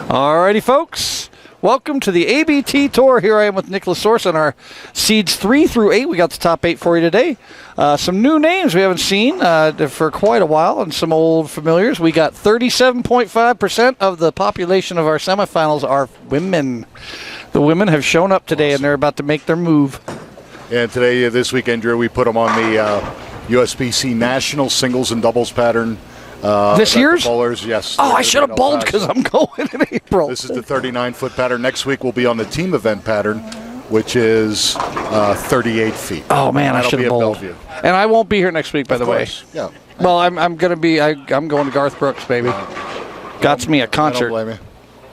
Alrighty, folks. Welcome to the ABT Tour. Here I am with Nicholas Source on our seeds 3 through 8. We got the top 8 for you today. Some new names we haven't seen for quite a while, and some old familiars. We got 37.5% of the population of our semifinals are women. The women have shown up today, and they're about to make their move. And today, this weekend, Drew, we put them on the USBC National Singles and Doubles pattern. This year's? Bowlers, yes. Oh, I should have bowled because I'm going in April. This is the 39-foot pattern. Next week we'll be on the team event pattern, which is 38 feet. Oh man, I should have bowled. And I won't be here next week, by the way. Yeah. Well, I'm going to be. I'm going to Garth Brooks, baby. Got me a concert. I don't blame you.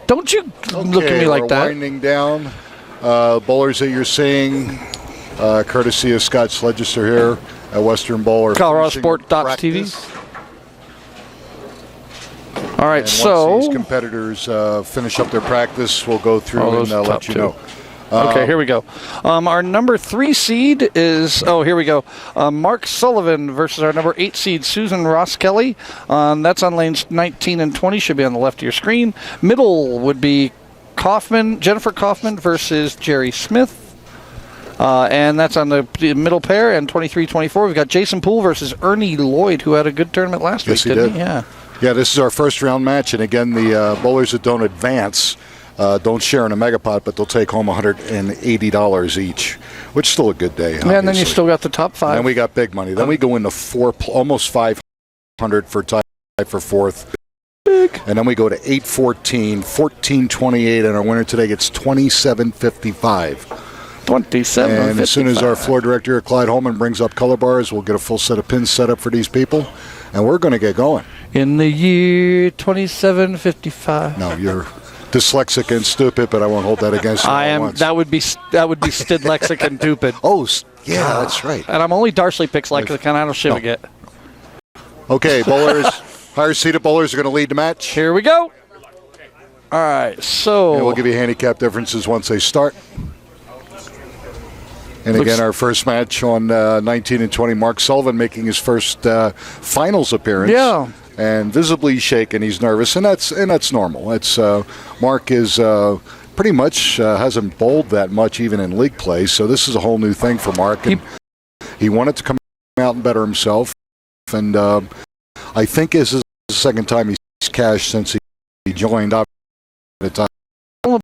Don't you look at me like that. Winding down. Bowlers that you're seeing, courtesy of Scott Sledgister here at Western Bowl. ColoradoSports.TV. All right, once these competitors finish up their practice, we'll go through and let you know. Okay, here we go. Our number 3 seed is, here we go. Mark Sullivan versus our number 8 seed, Susan Ross Kelly. That's on lanes 19 and 20, should be on the left of your screen. Middle would be Jennifer Kaufman versus Jerry Smith. And that's on the middle pair. And 23-24, we've got Jason Poole versus Ernie Lloyd, who had a good tournament last week, didn't he? Yeah. Yeah, this is our first round match, and again, the bowlers that don't advance don't share in a megapot, but they'll take home $180 each, which is still a good day. Yeah, and then you still got the top 5. And then we got big money. Then we go into almost 500 for tie for fourth. Big. And then we go to 814, 1428, and our winner today gets $27.55. 27. And as soon as our floor director, Clyde Holman, brings up color bars, we'll get a full set of pins set up for these people, and we're going to get going. In the year 2755. No, you're dyslexic and stupid, but I won't hold that against you. I am. Once. That would be stidlexic and stupid. Oh, yeah, that's right. And I'm only Darsley picks like the kind of shit we get. Okay, bowlers, higher seeded bowlers are going to lead the match. Here we go. All right, so. And we'll give you handicap differences once they start. And again, our first match on 19 and 20, Mark Sullivan making his first finals appearance. Yeah. And visibly shaken, he's nervous, and that's normal. It's Mark is pretty much hasn't bowled that much even in league play, so this is a whole new thing for Mark. And he wanted to come out and better himself, and I think this is the second time he's cashed since he joined up at the time.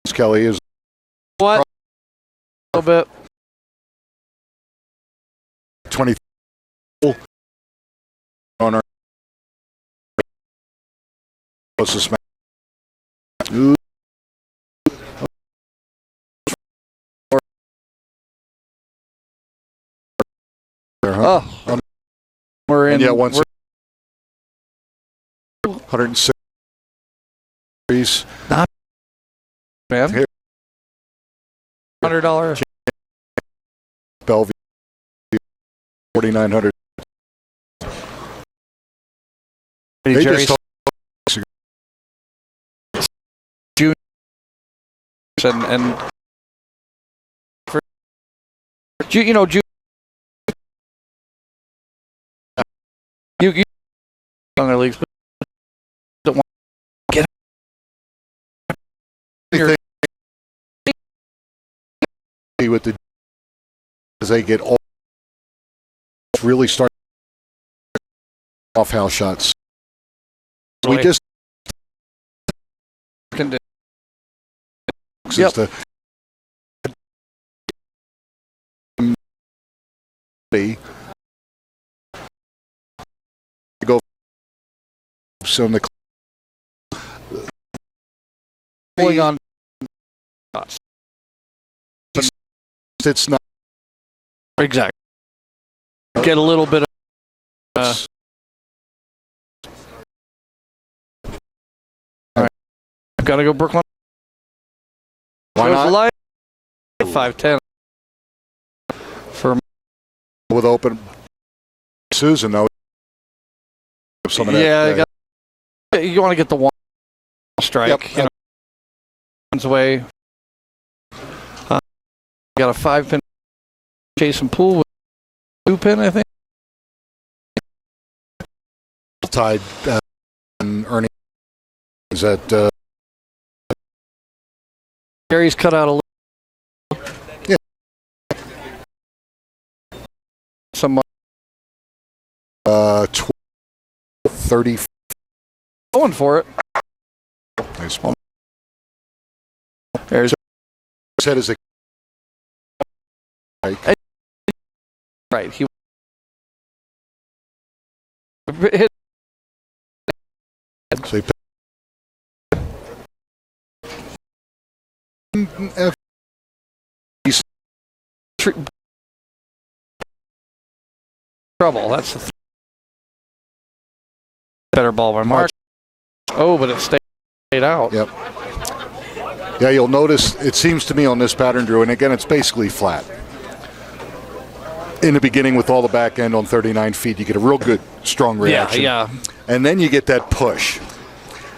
Kelly is what? A little bit. 20 on our closest match. We're in. Yeah, once 106. Not man. $100. Bellevue 4,900. Jerry's June and for you know June you on their leagues, but don't want to get with the as they get all really start off house shots. We just go so the pulling on. It's not exactly. Get a little bit of. All right, I've got to go Brooklyn. Why not? 510 for with open Susan though. Some of that, you want to get the one strike. Yep. You know, one's away. Got a 5-pin Jason Poole with 2-pin, I think. Tied and Ernie that? Jerry's cut out a little. Yeah. Some 30. going for it. Nice. There's said as a right. He hit. So Trouble. That's the better ball by Mark. Oh, but it stayed out. Yep. Yeah, you'll notice it seems to me on this pattern, Drew, and again, it's basically flat. In the beginning, with all the back end on 39 feet, you get a real good, strong reaction. Yeah. And then you get that push.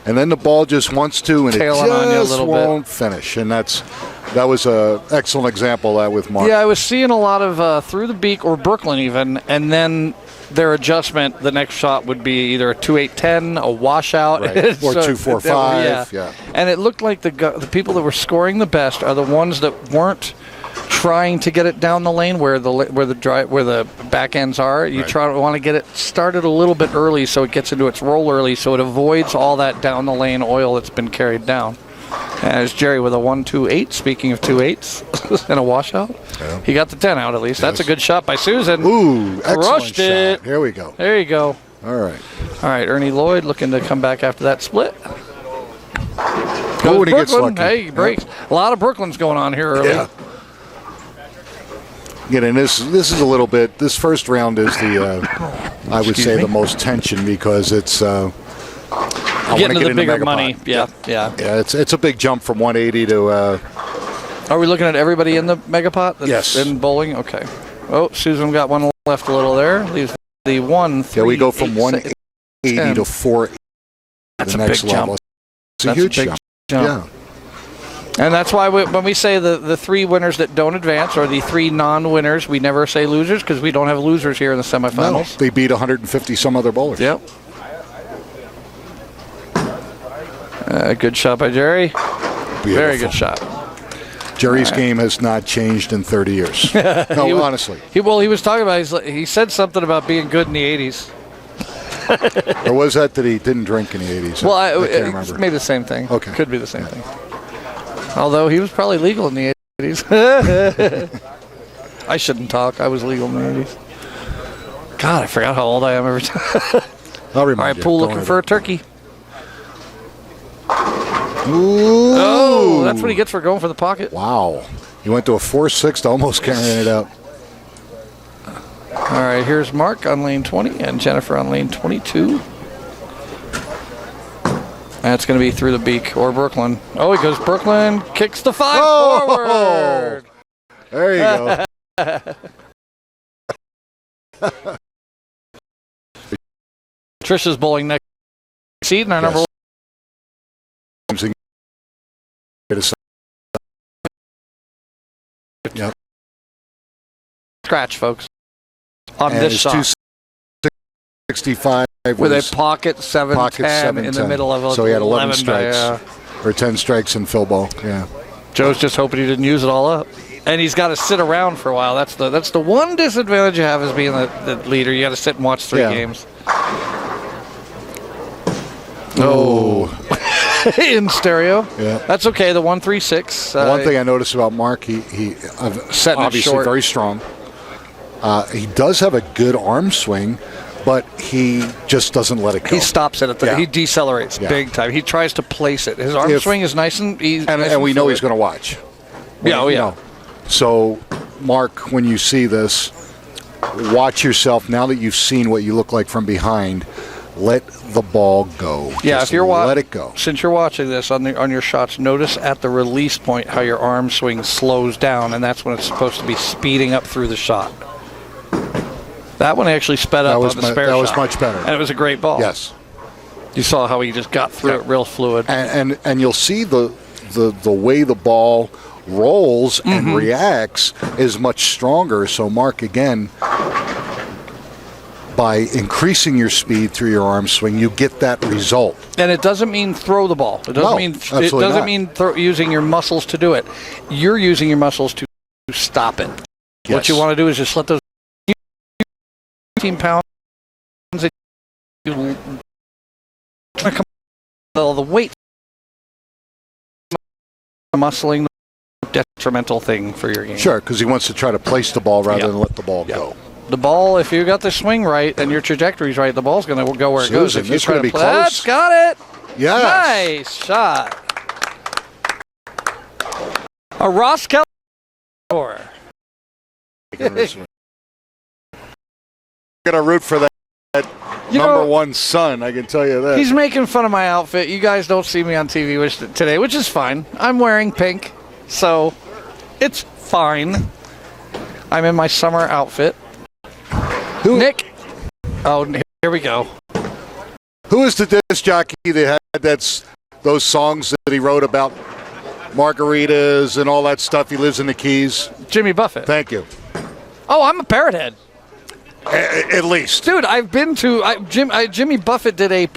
And then the ball just wants to, and Tailing on you a it just little won't finish. And that was an excellent example of that with Mark. Yeah, I was seeing a lot of through the beak or Brooklyn even, and then their adjustment, the next shot would be either a 2-8-10, a washout, right. Or 2-4-5. Yeah. And it looked like the people that were scoring the best are the ones that weren't trying to get it down the lane where the back ends are. You want to get it started a little bit early so it gets into its roll early, so it avoids all that down the lane oil that's been carried down. And there's Jerry with a 1-2-8. Speaking of 2-8s and a washout, he got the 10 out at least. Yes. That's a good shot by Susan. Ooh, excellent Crushed it. Here we go. There you go. All right. Ernie Lloyd looking to come back after that split. When he gets lucky. Hey, he breaks. Yep. A lot of Brooklyn's going on here early. Yeah. Again, and this is a little bit. This first round is I would say the most tension because it's. Getting to the bigger money. Yeah. It's a big jump from 180 to. Are we looking at everybody in the megapot? Yes. In bowling. Okay. Oh, Susan got one left a little there. Leaves the 1, 3. Yeah, we go from 180 to 480. That's the a next big level. jump. It's a huge jump. Yeah. And that's why when we say the 3 winners that don't advance or the 3 non-winners, we never say losers because we don't have losers here in the semifinals. No, they beat 150 some other bowlers. Yep. Good shot by Jerry. Beautiful. Very good shot. Jerry's game has not changed in 30 years. No, honestly. He was talking about, he said something about being good in the 80s. Or was that he didn't drink in the 80s? Well, I can't remember. Maybe the same thing. Okay. Could be the same thing. Although he was probably legal in the 80s. I shouldn't talk. I was legal in the 80s. God, I forgot how old I am every time. I'll remind you. All right, Poole looking for a turkey. Ooh. Oh, that's what he gets for going for the pocket. Wow. He went to a 4-6 to almost carrying it out. All right, here's Mark on lane 20 and Jennifer on lane 22. That's going to be through the beak or Brooklyn. Oh, he goes Brooklyn, kicks the 5 forward. There you go. Trisha's bowling next seed and our number 1. Yep. Scratch, folks. On and this shot. 265 with a pocket 7-10 in the middle of a. So he had 11 strikes. By, or 10 strikes in fill ball. Yeah. Joe's just hoping he didn't use it all up. And he's got to sit around for a while. That's the one disadvantage you have as being the leader. You got to sit and watch 3 games. Oh. In stereo. Yeah. That's okay. The 1-3-6. One thing I noticed about Mark, he obviously short. very strong. He does have a good arm swing, but he just doesn't let it go. He stops it he decelerates big time. He tries to place it. His arm swing is nice and easy. And we know he's going to watch. Yeah. So, Mark, when you see this, watch yourself. Now that you've seen what you look like from behind, let the ball go. Yeah, just if you're let it go. Since you're watching this on your shots, notice at the release point how your arm swing slows down, and that's when it's supposed to be speeding up through the shot. That one actually sped up on the spare shot. That was much better. And it was a great ball. Yes. You saw how he just got through it real fluid. And you'll see the way the ball rolls and reacts is much stronger. So Mark, again, by increasing your speed through your arm swing, you get that result. And it doesn't mean throw the ball. It doesn't mean using your muscles to do it. You're using your muscles to stop it. Yes. What you want to do is just let those 15 pounds the weight muscling detrimental thing for your game. Sure, because he wants to try to place the ball rather than let the ball go. The ball, if you got the swing right and your trajectory's right, the ball's going to go where it goes. If you try to be play, close. That's got it. Yes. Nice shot. A Ross Kelly score. Going to root for that number one son, I can tell you that. He's making fun of my outfit. You guys don't see me on TV today, which is fine. I'm wearing pink, so it's fine. I'm in my summer outfit. Nick. Oh, here we go. Who is the disc jockey that had those songs that he wrote about margaritas and all that stuff? He lives in the Keys. Jimmy Buffett. Thank you. Oh, I'm a parrot head. At least. Dude, I've been to Jimmy Buffett did an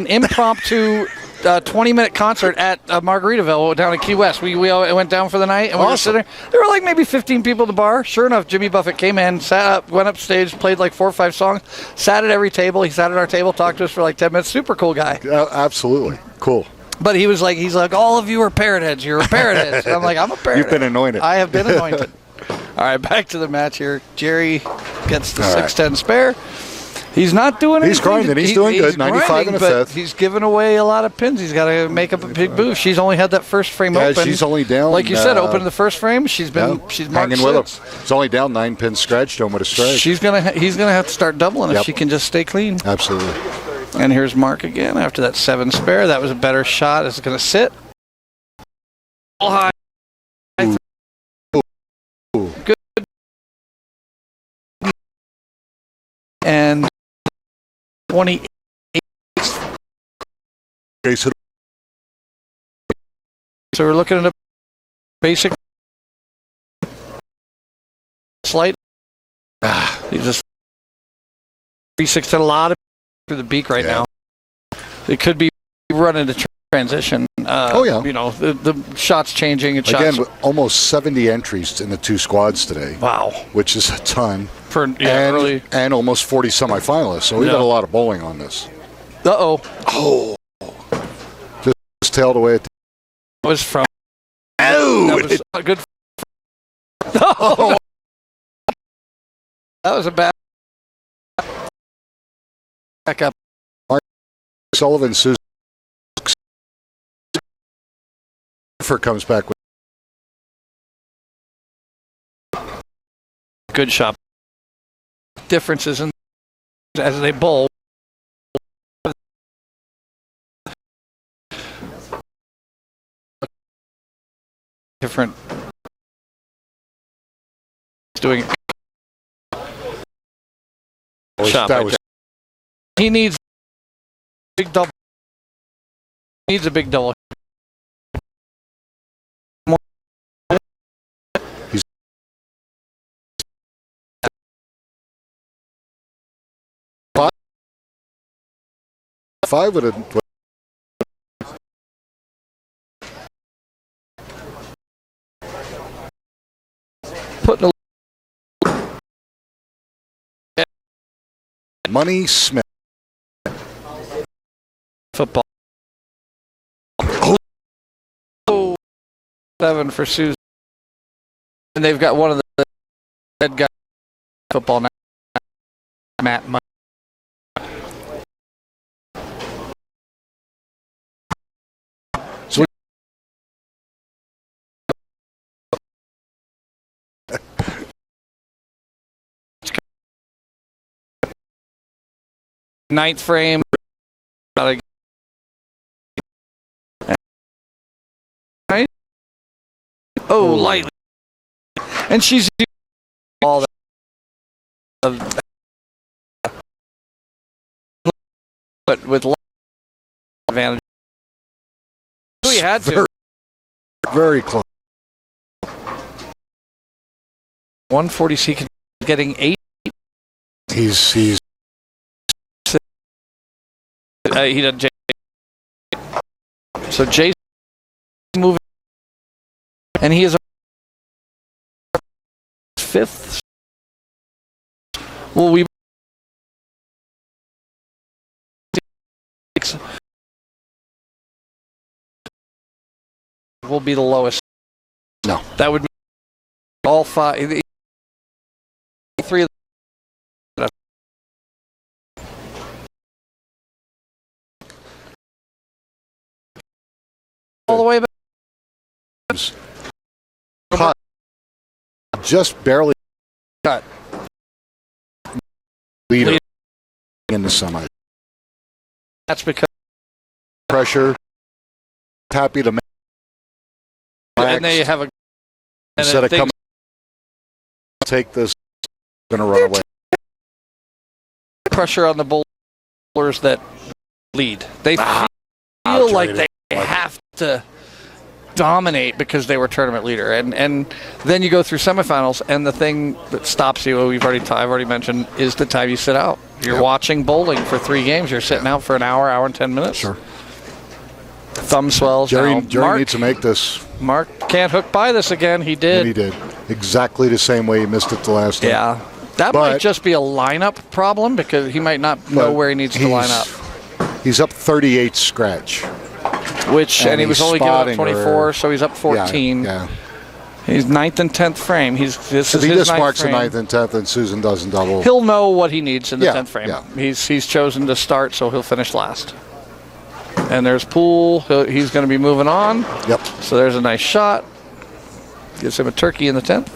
impromptu 20-minute concert at Margaritaville down in Key West. We went down for the night and we were sitting there. There were like maybe 15 people at the bar. Sure enough, Jimmy Buffett came in, sat up, went up stage, played like 4 or 5 songs, sat at every table. He sat at our table, talked to us for like 10 minutes. Super cool guy. Absolutely. Cool. But he's like, all of you are parrot heads. You're a parrot heads. I'm like, I'm a parrot. You've been anointed. I have been anointed. All right, back to the match here. Jerry gets the 6-10 spare. He's not doing anything. He's grinding. He's doing good. 95 in the fifth. He's giving away a lot of pins. He's got to make up a big boost. She's only had that first frame open. She's only down. Like you said, open the first frame. She's marked hanging with him. It's only down 9 pins scratched on with a strike. He's gonna have to start doubling if she can just stay clean. Absolutely. And here's Mark again after that 7 spare. That was a better shot. It's going to sit. High. Good. And 28. Okay, so we're looking at a basic slight. He's just 3/6 a lot through the beak right now. It could be running a transition. You know, the shots changing. And again, almost 70 entries in the 2 squads today. Wow. Which is a ton. And almost 40 semifinalists. So we've got a lot of bowling on this. Oh. Just tailed away at the... That was from... Oh! That was a good... Oh! That was a bad... Back up. Mark Sullivan, Susan comes back with... Good shot. Differences in as they bowl. Different. He's doing shot. He needs a big double. He needs a big double. Five with a... Putting a... Money Smith. Football. 7 for Susan. And they've got one of the head guys football now. Matt. Ninth frame. Oh, lightly. And she's all that. But with advantage. We had to. Very close. 140C getting 8 He's he does. So Jason's moving, and he is a fifth. Well, we will be the lowest. No, that would be all five. Three. All the way back. Cut. Just barely Cut. Leader in the semi. That's because Pressure. Happy to make. and they have a Instead of coming, take this, going to run away. Pressure on the bowlers that lead. They feel like they have to dominate because they were tournament leader, and then you go through semifinals, and the thing that stops you, I've already mentioned, is the time you sit out. You're watching bowling for 3 games. You're sitting out for an hour and 10 minutes. Sure. Thumb swells. Jerry Mark needs to make this. Mark can't hook by this again. He did. And he did. Exactly the same way he missed it the last time. Yeah. That might just be a lineup problem because he might not know where he needs to line up. He's up 38 scratch. And he was only giving up 24, so he's up 14. Yeah. He's 9th and 10th frame. If he just marks the 9th and 10th and Susan doesn't double, he'll know what he needs in the 10th frame. Yeah. He's chosen to start, so he'll finish last. And there's Poole. He's going to be moving on. Yep. So there's a nice shot. Gives him a turkey in the 10th.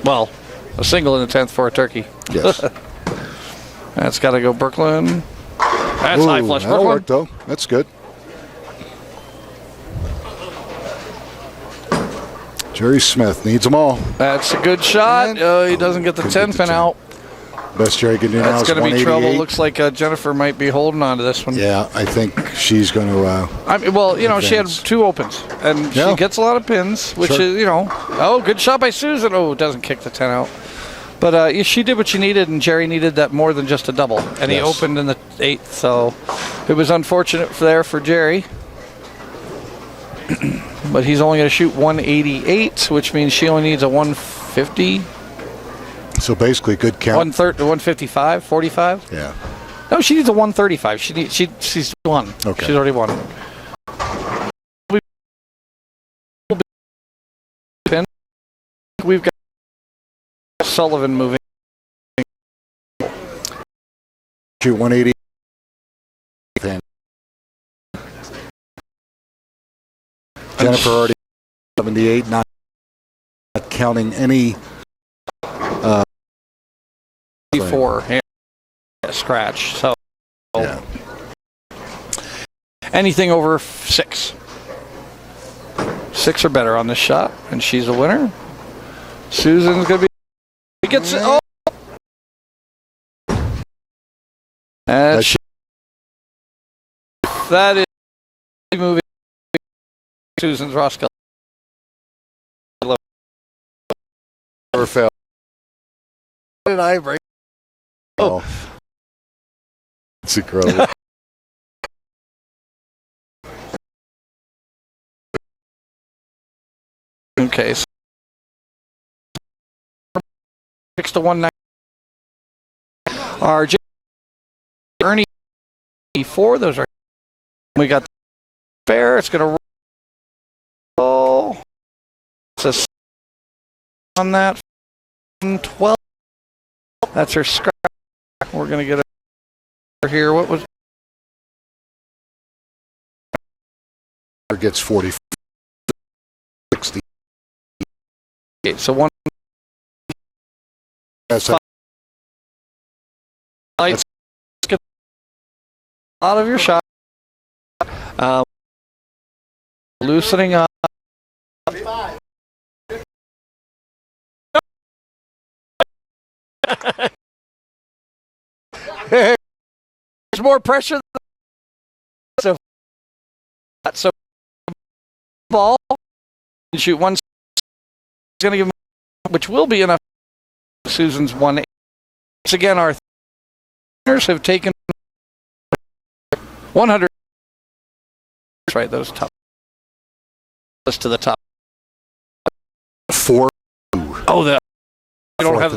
Well, a single in the 10th for a turkey. Yes. That's got to go Brooklyn. That's high flush that'll Brooklyn. work, though. That's good. Jerry Smith needs them all. That's a good shot. He doesn't get the 10 pin out. Best Jerry can do now is 188. That's going to be trouble. Looks like Jennifer might be holding on to this one. Yeah, I think she's going to. She had 2 opens, and she gets a lot of pins, which is, oh, good shot by Susan. Oh, doesn't kick the 10 out. But she did what she needed, and Jerry needed that more than just a double. And he opened in the 8th, so it was unfortunate there for Jerry. But he's only going to shoot 188, which means she only needs a 150. So basically, good count. 155, 45? Yeah. No, she needs a 135. She's won. Okay. She's already won. We've got Sullivan moving. Shoot 180. Jennifer already 78, not counting any. 4 scratch. So anything over 6. 6 or better on this shot, and she's a winner. Susan's gonna be. He gets it. Oh, that is moving. Susan's Roscoe. Never failed. What did I break? Oh. It's incredible. Okay. 6 to 1. RJ Ernie 4. Those are. We got fair. It's going to roll. It's a on that 12. That's her scratch. We're going to get her here. What was? Gets 40. 60. Okay, so 1. That's Let's get out of your shot. Loosening up. There's more pressure. So ball and shoot 1. Going to give him, which will be enough. Susan's 1. Once again, our winners have taken 100. Right, those top. Let's to the top. 4. Oh, I don't have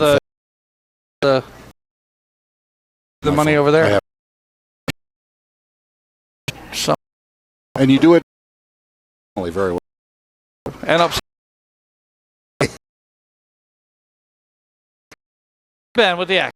the money over there. So, and you do it very well. And up. Ben with the act.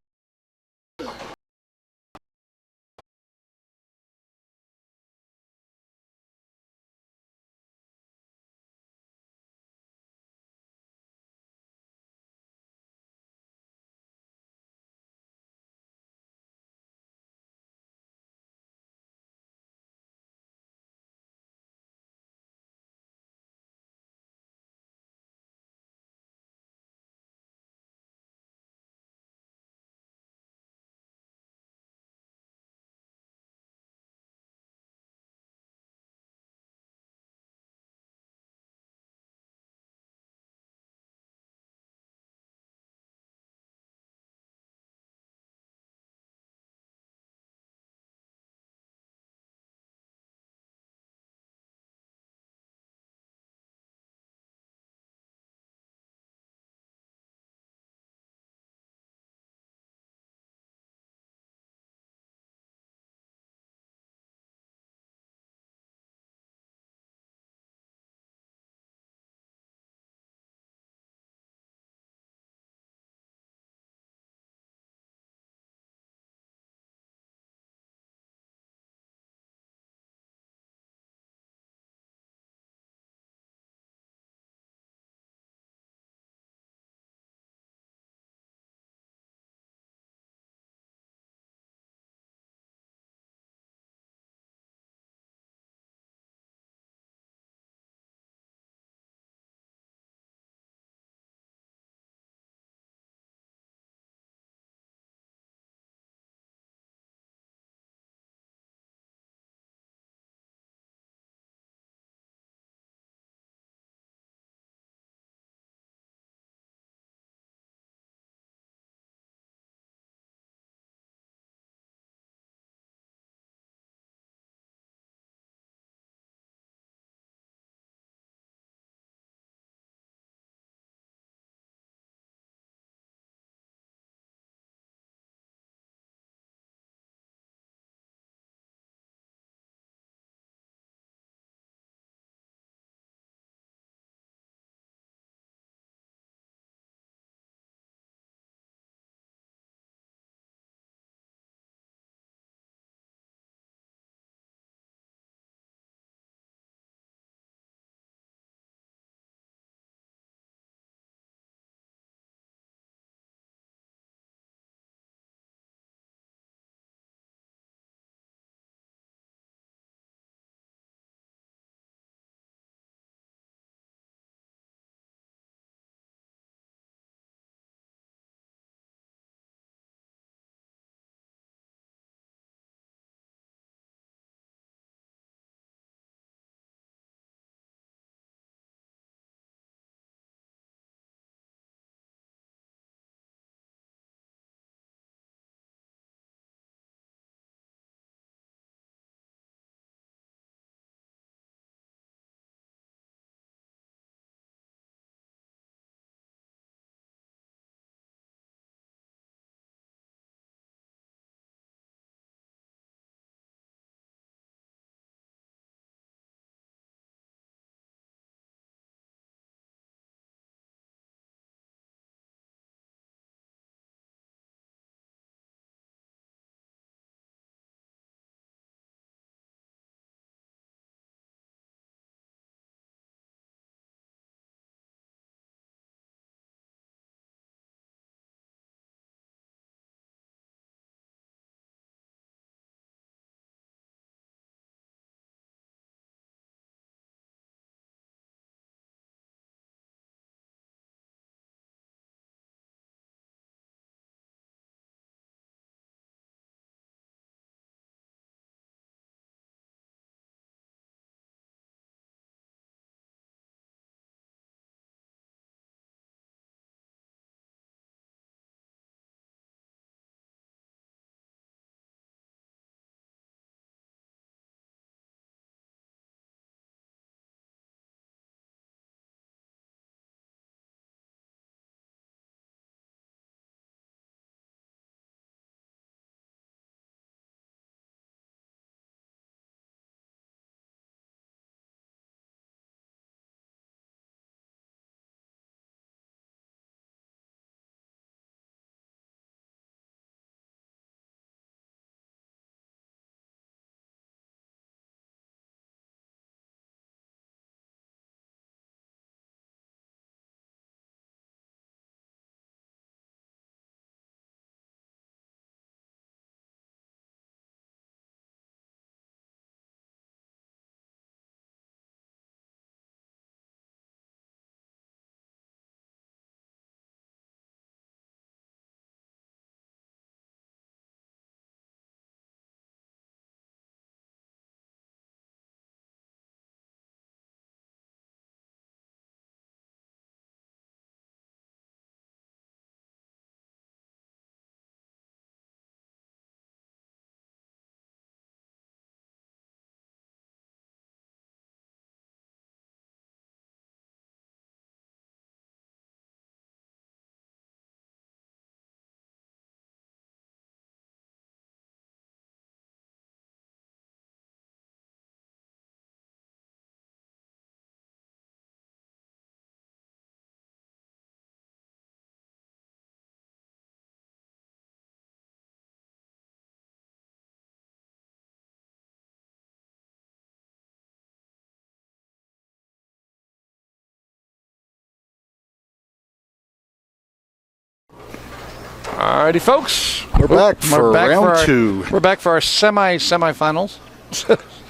Alrighty, folks. We're back for round 2. We're back for our semifinals.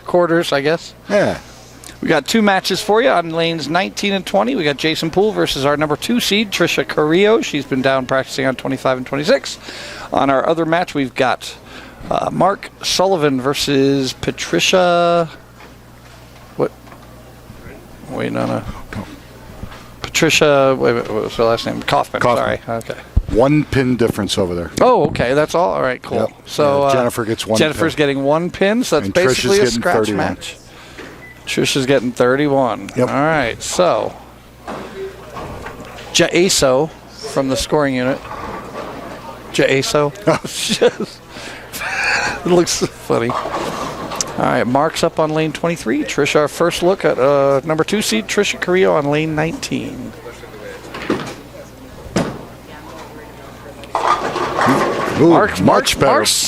Quarters, I guess. Yeah. We got 2 matches for you on lanes 19 and 20. We got Jason Poole versus our number 2 seed, Trisha Carrillo. She's been down practicing on 25 and 26. On our other match, we've got Mark Sullivan versus Patricia. What? Wait, no. Patricia. Wait, what was her last name? Kaufman. Sorry. Okay. 1 pin difference over there. Oh, okay. That's all. All right. Cool. Yep. So Jennifer gets 1. Jennifer's getting 1 pin. So that's basically a scratch 31. match. Trisha's getting 31. Yep. All right. So Jaiso from the scoring unit. Jaiso. It looks funny. All right. Mark's up on lane 23. Trisha, our first look at number 2 seed, Trisha Carrillo on lane 19. Ooh, Mark's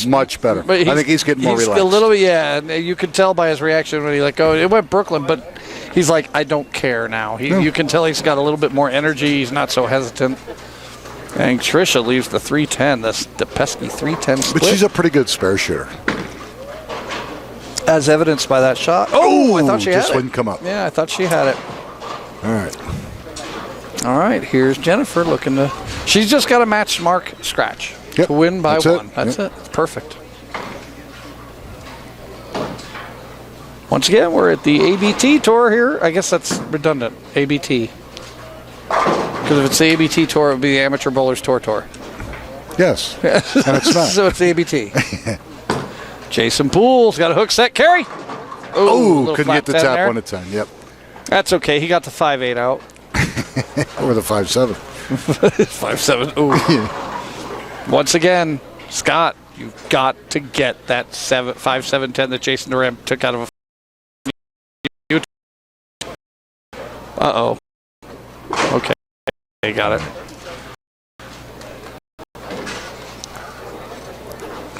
much better. But I think he's getting more relaxed. A little bit, yeah. And you can tell by his reaction when he it went Brooklyn, but he's like, I don't care now. You can tell he's got a little bit more energy. He's not so hesitant. And Trisha leaves the 310, the pesky 310 split. But she's a pretty good spare shooter. As evidenced by that shot. Oh, I thought she had it. Just wouldn't come up. Yeah, I thought she had it. All right. All right, here's Jennifer looking to... She's just got to match Mark scratch. Yep, to win by 1. That's it. It's perfect. Once again, we're at the ABT tour here. I guess that's redundant. ABT. Because if it's the ABT tour, it would be the Amateur Bowlers Tour. Yes. And it's not. So it's the ABT. Jason Poole's got a hook set. Carry. Oh, couldn't get the tap there. 1 to 10. Yep. That's okay. He got the 5-8 out. Or the 5-7. 5-7. Ooh. Once again, Scott, you've got to get that 5-7-10 that Jason Duran took out of a... Uh-oh. Okay. They got it.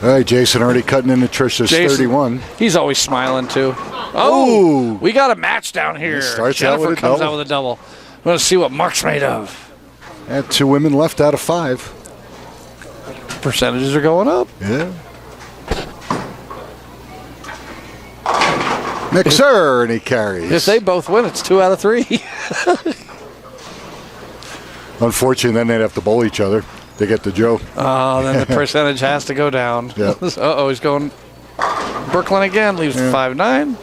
All right, Jason already cutting into Trisha's 31. He's always smiling, too. Oh, we got a match down here. Jennifer comes out with a double. We want to see what Mark's made of. And 2 women left out of 5. Percentages are going up. Yeah. Mixer, and he carries. If they both win, it's 2 out of 3. Unfortunately, then they'd have to bowl each other to get the Joe. Oh, then the percentage has to go down. Yep. Uh-oh, he's going Brooklyn again, leaves 5-9.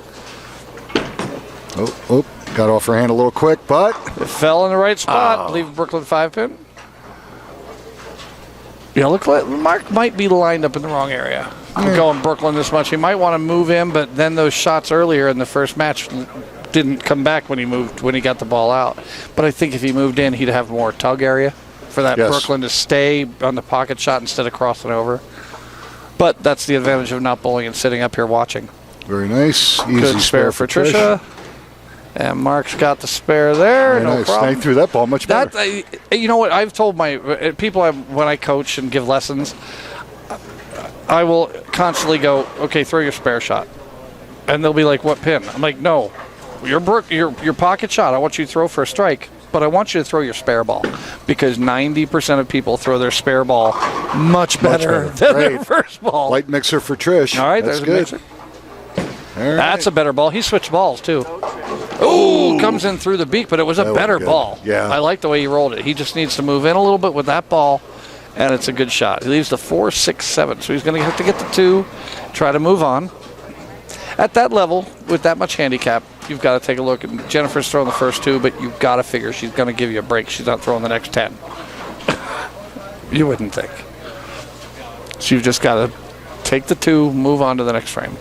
Oh, got off her hand a little quick, but... It fell in the right spot, leave Brooklyn 5-pin. Yeah, look like Mark might be lined up in the wrong area. I'm going Brooklyn this much. He might want to move in, but then those shots earlier in the first match didn't come back when he got the ball out. But I think if he moved in, he'd have more tug area for that Brooklyn to stay on the pocket shot instead of crossing over. But that's the advantage of not bowling and sitting up here watching. Very nice. Easy Good spare for Trisha. And Mark's got the spare there. No problem. Snag threw that ball much better. You know what? I've told my people when I coach and give lessons, I will constantly go, okay, throw your spare shot. And they'll be like, what pin? I'm like, no. Your pocket shot, I want you to throw for a strike, but I want you to throw your spare ball. Because 90% of people throw their spare ball much better than their first ball. Light mixer for Trish. All right, that's there's good. A mixer. That's a better ball. He switched balls, too. Oh, comes in through the beak, but it was a better ball. Yeah. I like the way he rolled it. He just needs to move in a little bit with that ball, and it's a good shot. He leaves the 4, 6, 7, so he's going to have to get the 2, try to move on. At that level, with that much handicap, you've got to take a look. And Jennifer's throwing the first 2, but you've got to figure she's going to give you a break. She's not throwing the next 10. You wouldn't think. So you've just got to take the 2, move on to the next frame.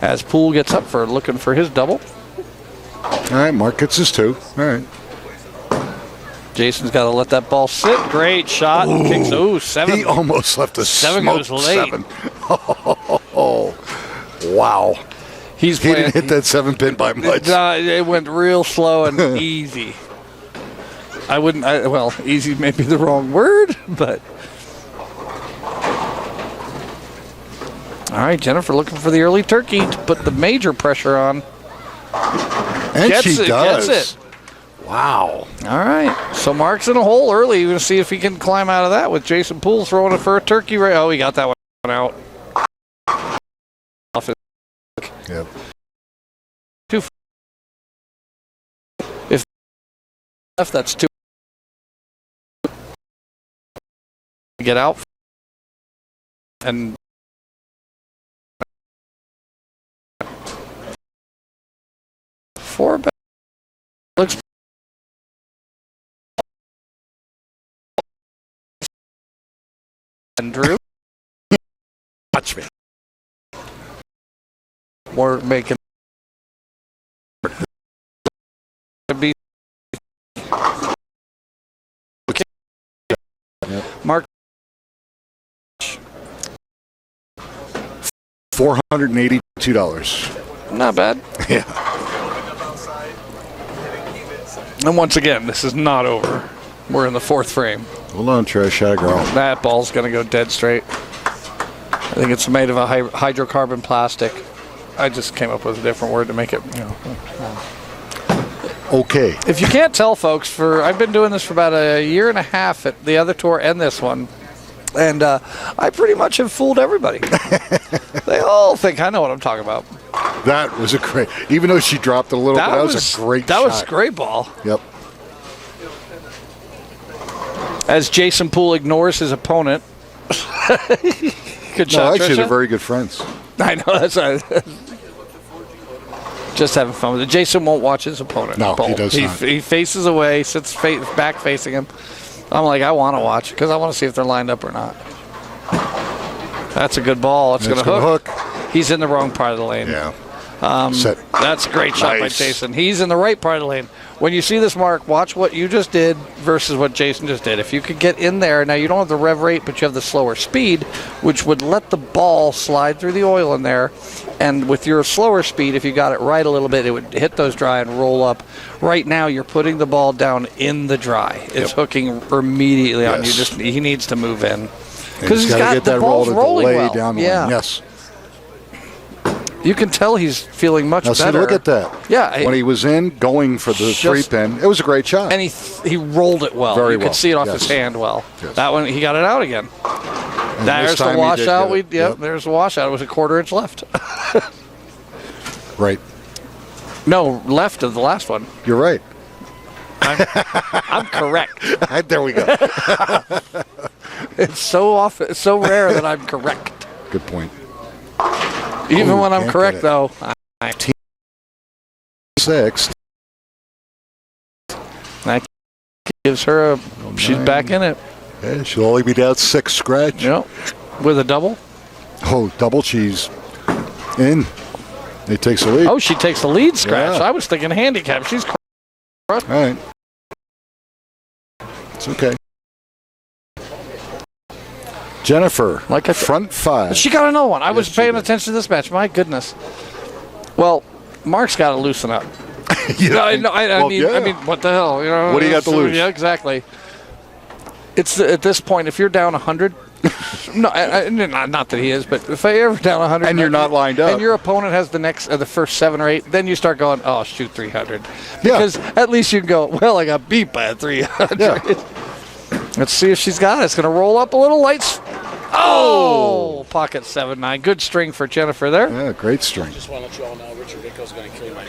As Poole gets up for looking for his double. All right, Mark gets his 2. All right. Jason's got to let that ball sit. Great shot. Kicks, 7. He almost left a 7 goes late. 7. Oh, wow. He didn't hit that 7-pin by much. It went real slow and easy. Well, easy may be the wrong word, but... All right, Jennifer looking for the early turkey to put the major pressure on. And she does. Gets it. Wow. All right. So Mark's in a hole early. You're going to see if he can climb out of that with Jason Poole throwing it for a turkey. Oh, he got that one out. Off his. Yep. If left, that's 2. Get out. And 4 back. Looks. And Drew. Watch me. We're making. Be. Mark. $482. Not bad. Yeah. And once again, this is not over. We're in the 4th frame. Hold on, Trish. I girl. That ball's going to go dead straight. I think it's made of a hydrocarbon plastic. I just came up with a different word to make it, Okay. If you can't tell, folks, I've been doing this for about a year and a half at the other tour and this one. And I pretty much have fooled everybody. They all think I know what I'm talking about. That was a great, even though she dropped it a little bit, that was a great shot. That was a great ball. Yep. As Jason Poole ignores his opponent. Good shot, actually, Trisha. they're very good friends. I know, that's right. Just having fun with it. Jason won't watch his opponent. No, he does not. He faces away, sits back facing him. I'm like, I want to watch because I want to see if they're lined up or not. That's a good ball. It's going to hook. He's in the wrong part of the lane. Yeah. That's a great shot by Jason. He's in the right part of the lane. When you see this, Mark, watch what you just did versus what Jason just did. If you could get in there, now you don't have the rev rate, but you have the slower speed, which would let the ball slide through the oil in there. And with your slower speed, if you got it right a little bit, it would hit those dry and roll up. Right now, you're putting the ball down in the dry. It's hooking immediately on you. He needs to move in. Because he's got the ball's rolling well. Down the line. Yes. You can tell he's feeling much better. See, look at that. Yeah. When he was going for the 3-pin, it was a great shot. And he rolled it well. Very you could see it off his hand well. Yes. That one, he got it out again. There's the washout. There's the washout. It was a 1/4 inch left. Right. No, left of the last one. You're right. I'm correct. There we go. It's so rare that I'm correct. Good point. Even when I'm correct, though, I'm 6. That gives her she's back in it. Yeah, she'll only be down 6 scratch. Yep. With a double? Oh, double cheese. In. It takes the lead. Oh, she takes the lead scratch. Yeah. I was thinking handicap. She's all right. It's okay. Jennifer, front 5. She got another one. I was paying attention to this match. My goodness. Well, Mark's got to loosen up. I mean, what the hell? What do you got to lose? Yeah, exactly. It's at this point, if you're down 100, no, not that he is, but if you're ever down 100, and you're not lined up, and your opponent has the first 7 or 8, then you start going, oh, shoot 300, because at least you can go, well, I got beat by a 300. Yeah. Let's see if she's got it. It's going to roll up a little light. Oh, pocket 7-9. Good string for Jennifer there. Yeah, great string. I just want to let you all know Richard Vitko's going to carry my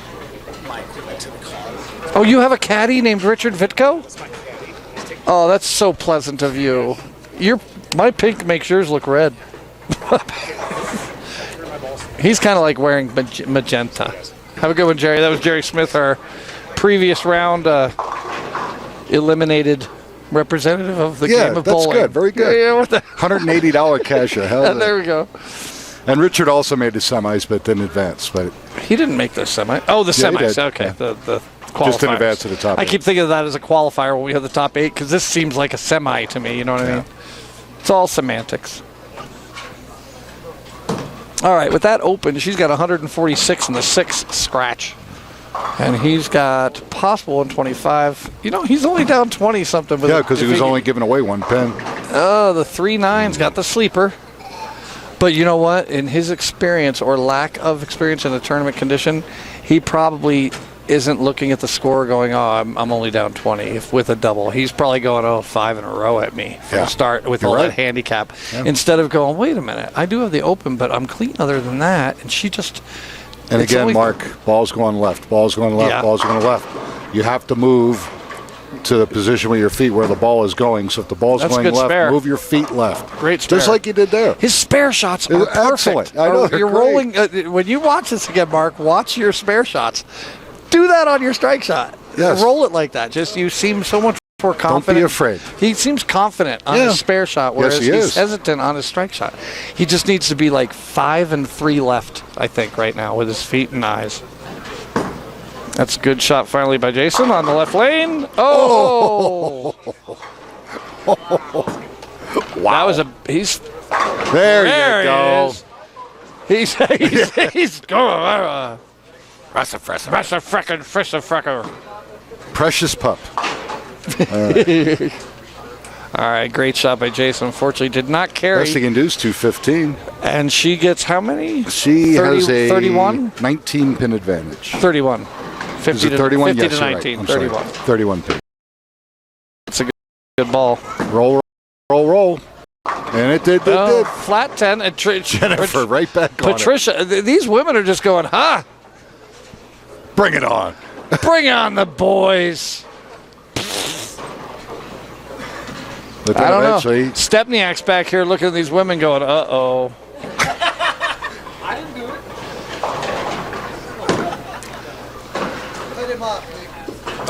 equipment to the car. Oh, you have a caddy named Richard Vitko? That's my caddy. Oh, that's so pleasant of you. My pink makes yours look red. He's kind of like wearing magenta. Have a good one, Jerry. That was Jerry Smith, our previous round eliminated representative of the game of bowling. Yeah, that's good. Very good. Yeah, $180 cash. There we go. And Richard also made the semis, but didn't advance. But he didn't make the semis. Oh, the semis. Okay, yeah. The qualifiers. Just didn't advance to the top 8. I keep thinking of that as a qualifier when we have the top 8 because this seems like a semi to me. You know what I mean? It's all semantics. All right, with that open, she's got 146 in the 6 scratch. And he's got possible 125. He's only down 20-something. Yeah, because he was only giving away 1 pin. Oh, the 3-9's got the sleeper. But you know what? In his experience or lack of experience in the tournament condition, he probably isn't looking at the score going, oh, I'm only down 20 with a double. He's probably going, oh, 5 in a row at me from the start with all that handicap. Yeah. Instead of going, wait a minute, I do have the open, but I'm clean other than that. And she just... And again, Mark, ball's going left, ball's going left, ball's going left. You have to move to the position with your feet where the ball is going. So if the ball's going left, spare. Move your feet left. Great spare. Just like you did there. His spare shots are perfect. I know, you're rolling. When you watch this again, Mark, watch your spare shots. Do that on your strike shot. Yes. Roll it like that. Just you seem so much more confident. Don't be afraid. He seems confident on his spare shot, whereas he's hesitant on his strike shot. He just needs to be like 5 and 3 left, I think, right now with his feet and eyes. That's a good shot finally by Jason on the left lane. Oh! Wow. That was he's... There you go. He's going... Precious pup. All right, great shot by Jason. Unfortunately, did not carry. Best he can do is 215. And she gets how many? She has a 31? 19 pin advantage. 31. 50 to 31? 50 yes, to 19. Right. 31. 31 pin. That's a good ball. Roll. And it did. Flat 10. And Jennifer right back on Patricia, these women are just going, Bring it on. Bring on the boys. But then I don't know. Stepniak's back here looking at these women going, uh-oh. I didn't do it.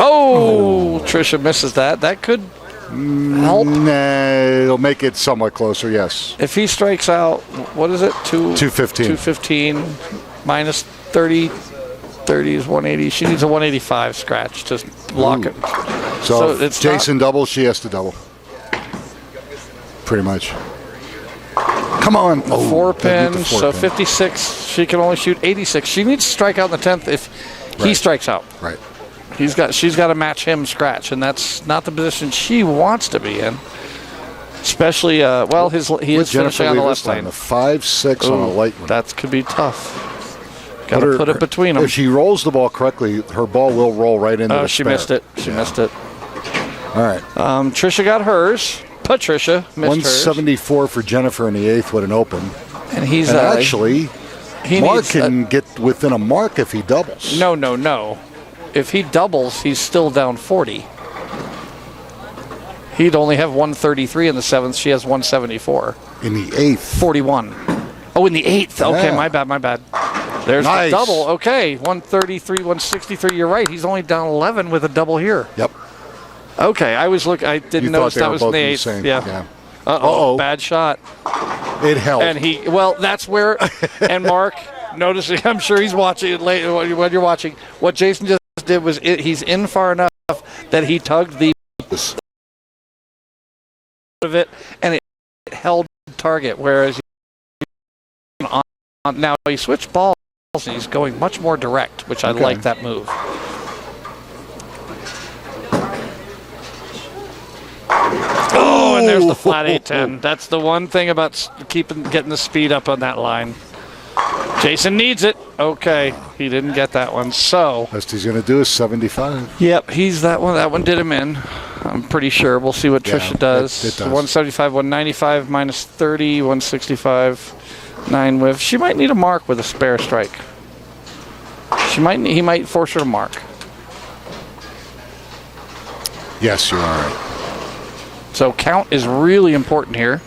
Oh, Tricia misses that. That could help. Nah, it'll make it somewhat closer, yes. If he strikes out, what is it? 215. 215 minus 30. 30 is 180. She needs a 185 scratch to lock it. So if Jason doubles, she has to double. Pretty much. Come on. 4 pins, so 56. She can only shoot 86. She needs to strike out in the 10th if he strikes out. Right. She's got to match him scratch, and that's not the position she wants to be in. Especially, he is finishing on the left lane. The 5-6 on a light one. That could be tough. Got to put it between them. If she rolls the ball correctly, her ball will roll right into the she missed it. She missed it. All right. Tricia got hers. Patricia missed 174 for Jennifer in the 8th with an open. And he's actually, Mark can get within a mark if he doubles. No. If he doubles, he's still down 40. He'd only have 133 in the 7th. She has 174. In the 8th. 41. Oh, in the 8th. Okay, my bad. There's the double. Okay, 133, 163. You're right. He's only down 11 with a double here. Yep. Okay, I didn't notice that was in the 8th. Yeah. Uh-oh. Bad shot. It helped. And that's where, and Mark, noticing, I'm sure he's watching it late when you're watching. What Jason just did was he's in far enough that he tugged the of it, and it held target, whereas now he switched balls and he's going much more direct, which I like that move. Oh, and there's the flat 8-10. That's the one thing about getting the speed up on that line. Jason needs it. Okay, he didn't get that one. So best he's going to do is 75. Yep, he's that one. That one did him in. I'm pretty sure. We'll see what Tricia does. It does. 175, 195 minus 30, 165, 9 whiff. She might need a mark with a spare strike. He might force her to mark. Yes, you're all right. So count is really important here.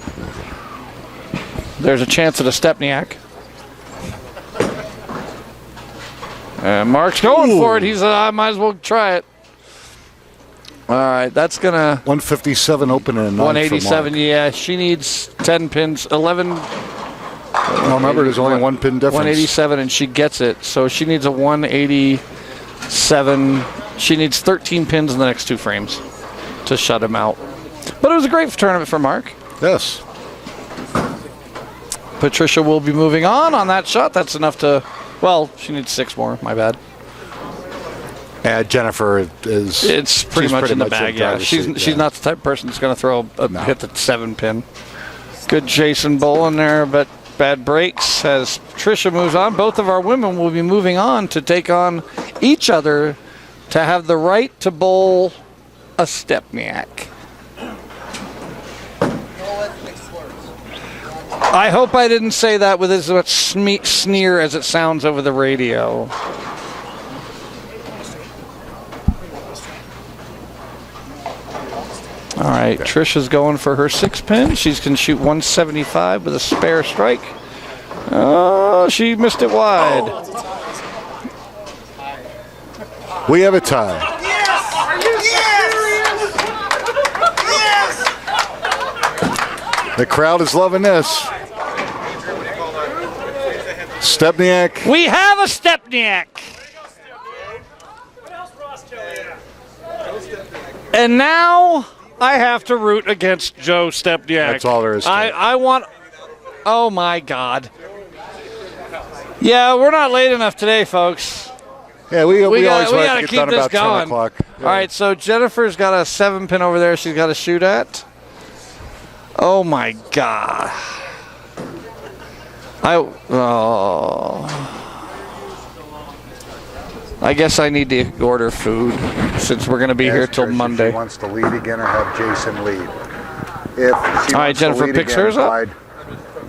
There's a chance at a Stepniak. Mark's going for it. He's I might as well try it. All right, that's going to... 157 open and 187, yeah. She needs 10 pins, 11... Well, remember, there's only 1 pin difference. 187, and she gets it. So she needs a 187. She needs 13 pins in the next 2 frames to shut him out. But it was a great tournament for Mark. Yes. Patricia will be moving on that shot. That's enough to... Well, she needs 6 more. My bad. Jennifer is... It's pretty much in the bag, yeah. She's not the type of person that's going to hit the 7 pin. Good Jason Bowl in there, but bad breaks as Tricia moves on. Both of our women will be moving on to take on each other to have the right to bowl a Stepniak. I hope I didn't say that with as much sneer as it sounds over the radio. All right, Trisha's going for her 6-pin. She's going to shoot 175 with a spare strike. Oh, she missed it wide. We have a tie. Yes! Are you serious? Yes! The crowd is loving this. Stepniak. We have a Stepniak. And now I have to root against Joe Stepniak. That's all there is to it. I want... Oh, my God. Yeah, we're not late enough today, folks. Yeah, we always got like to to keep get done this about 10 going. o'clock. Yeah. All right, so Jennifer's got a 7-pin over there she's got to shoot at. Oh, my God. I guess I need to order food since we're going to be here till Monday. If she wants to lead again or have Jason lead. If she All right, Jennifer picks hers up.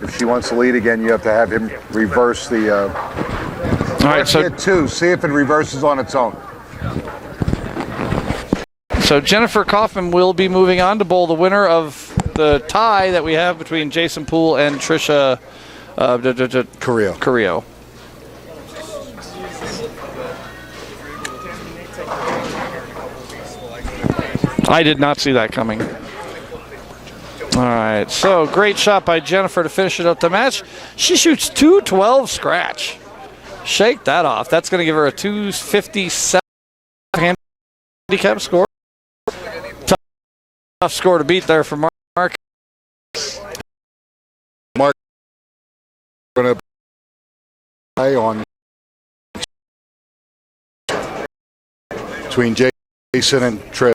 If she wants to lead again, you have to have him reverse the... All right, so hit 2. See if it reverses on its own. So Jennifer Kaufman will be moving on to bowl the winner of the tie that we have between Jason Poole and Trisha Carrillo. I did not see that coming. All right, so great shot by Jennifer to finish it up the match. She shoots 212 scratch. Shake that off. That's going to give her a 257 handicap score. Tough score to beat there for Mark. Mark going to play on between Jason and Trish.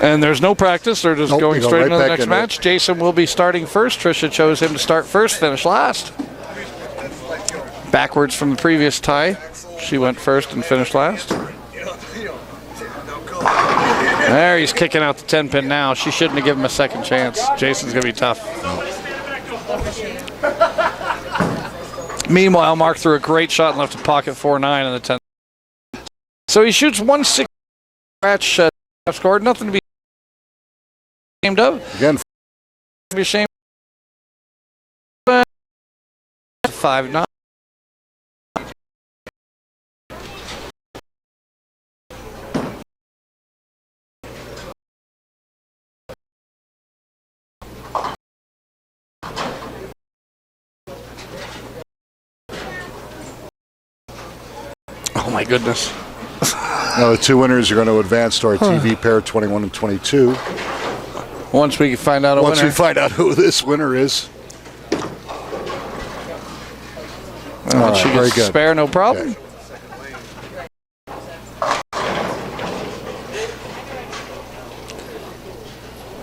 And there's no practice. They're just going straight into the next match. Jason will be starting first. Trisha chose him to start first, finish last. Backwards from the previous tie. She went first and finished last. There, he's kicking out the 10-pin now. She shouldn't have given him a second chance. Jason's going to be tough. Meanwhile, Mark threw a great shot and left a pocket 4-9 in the 10. So he shoots 160 scratch scored. Nothing to be ashamed of. Again, Be ashamed. 5-9. Oh my goodness. the 2 winners are going to advance to our TV pair 21 and 22. Once we find out Once we find out who this winner is. Right, she very gets good. spare, no problem. Okay.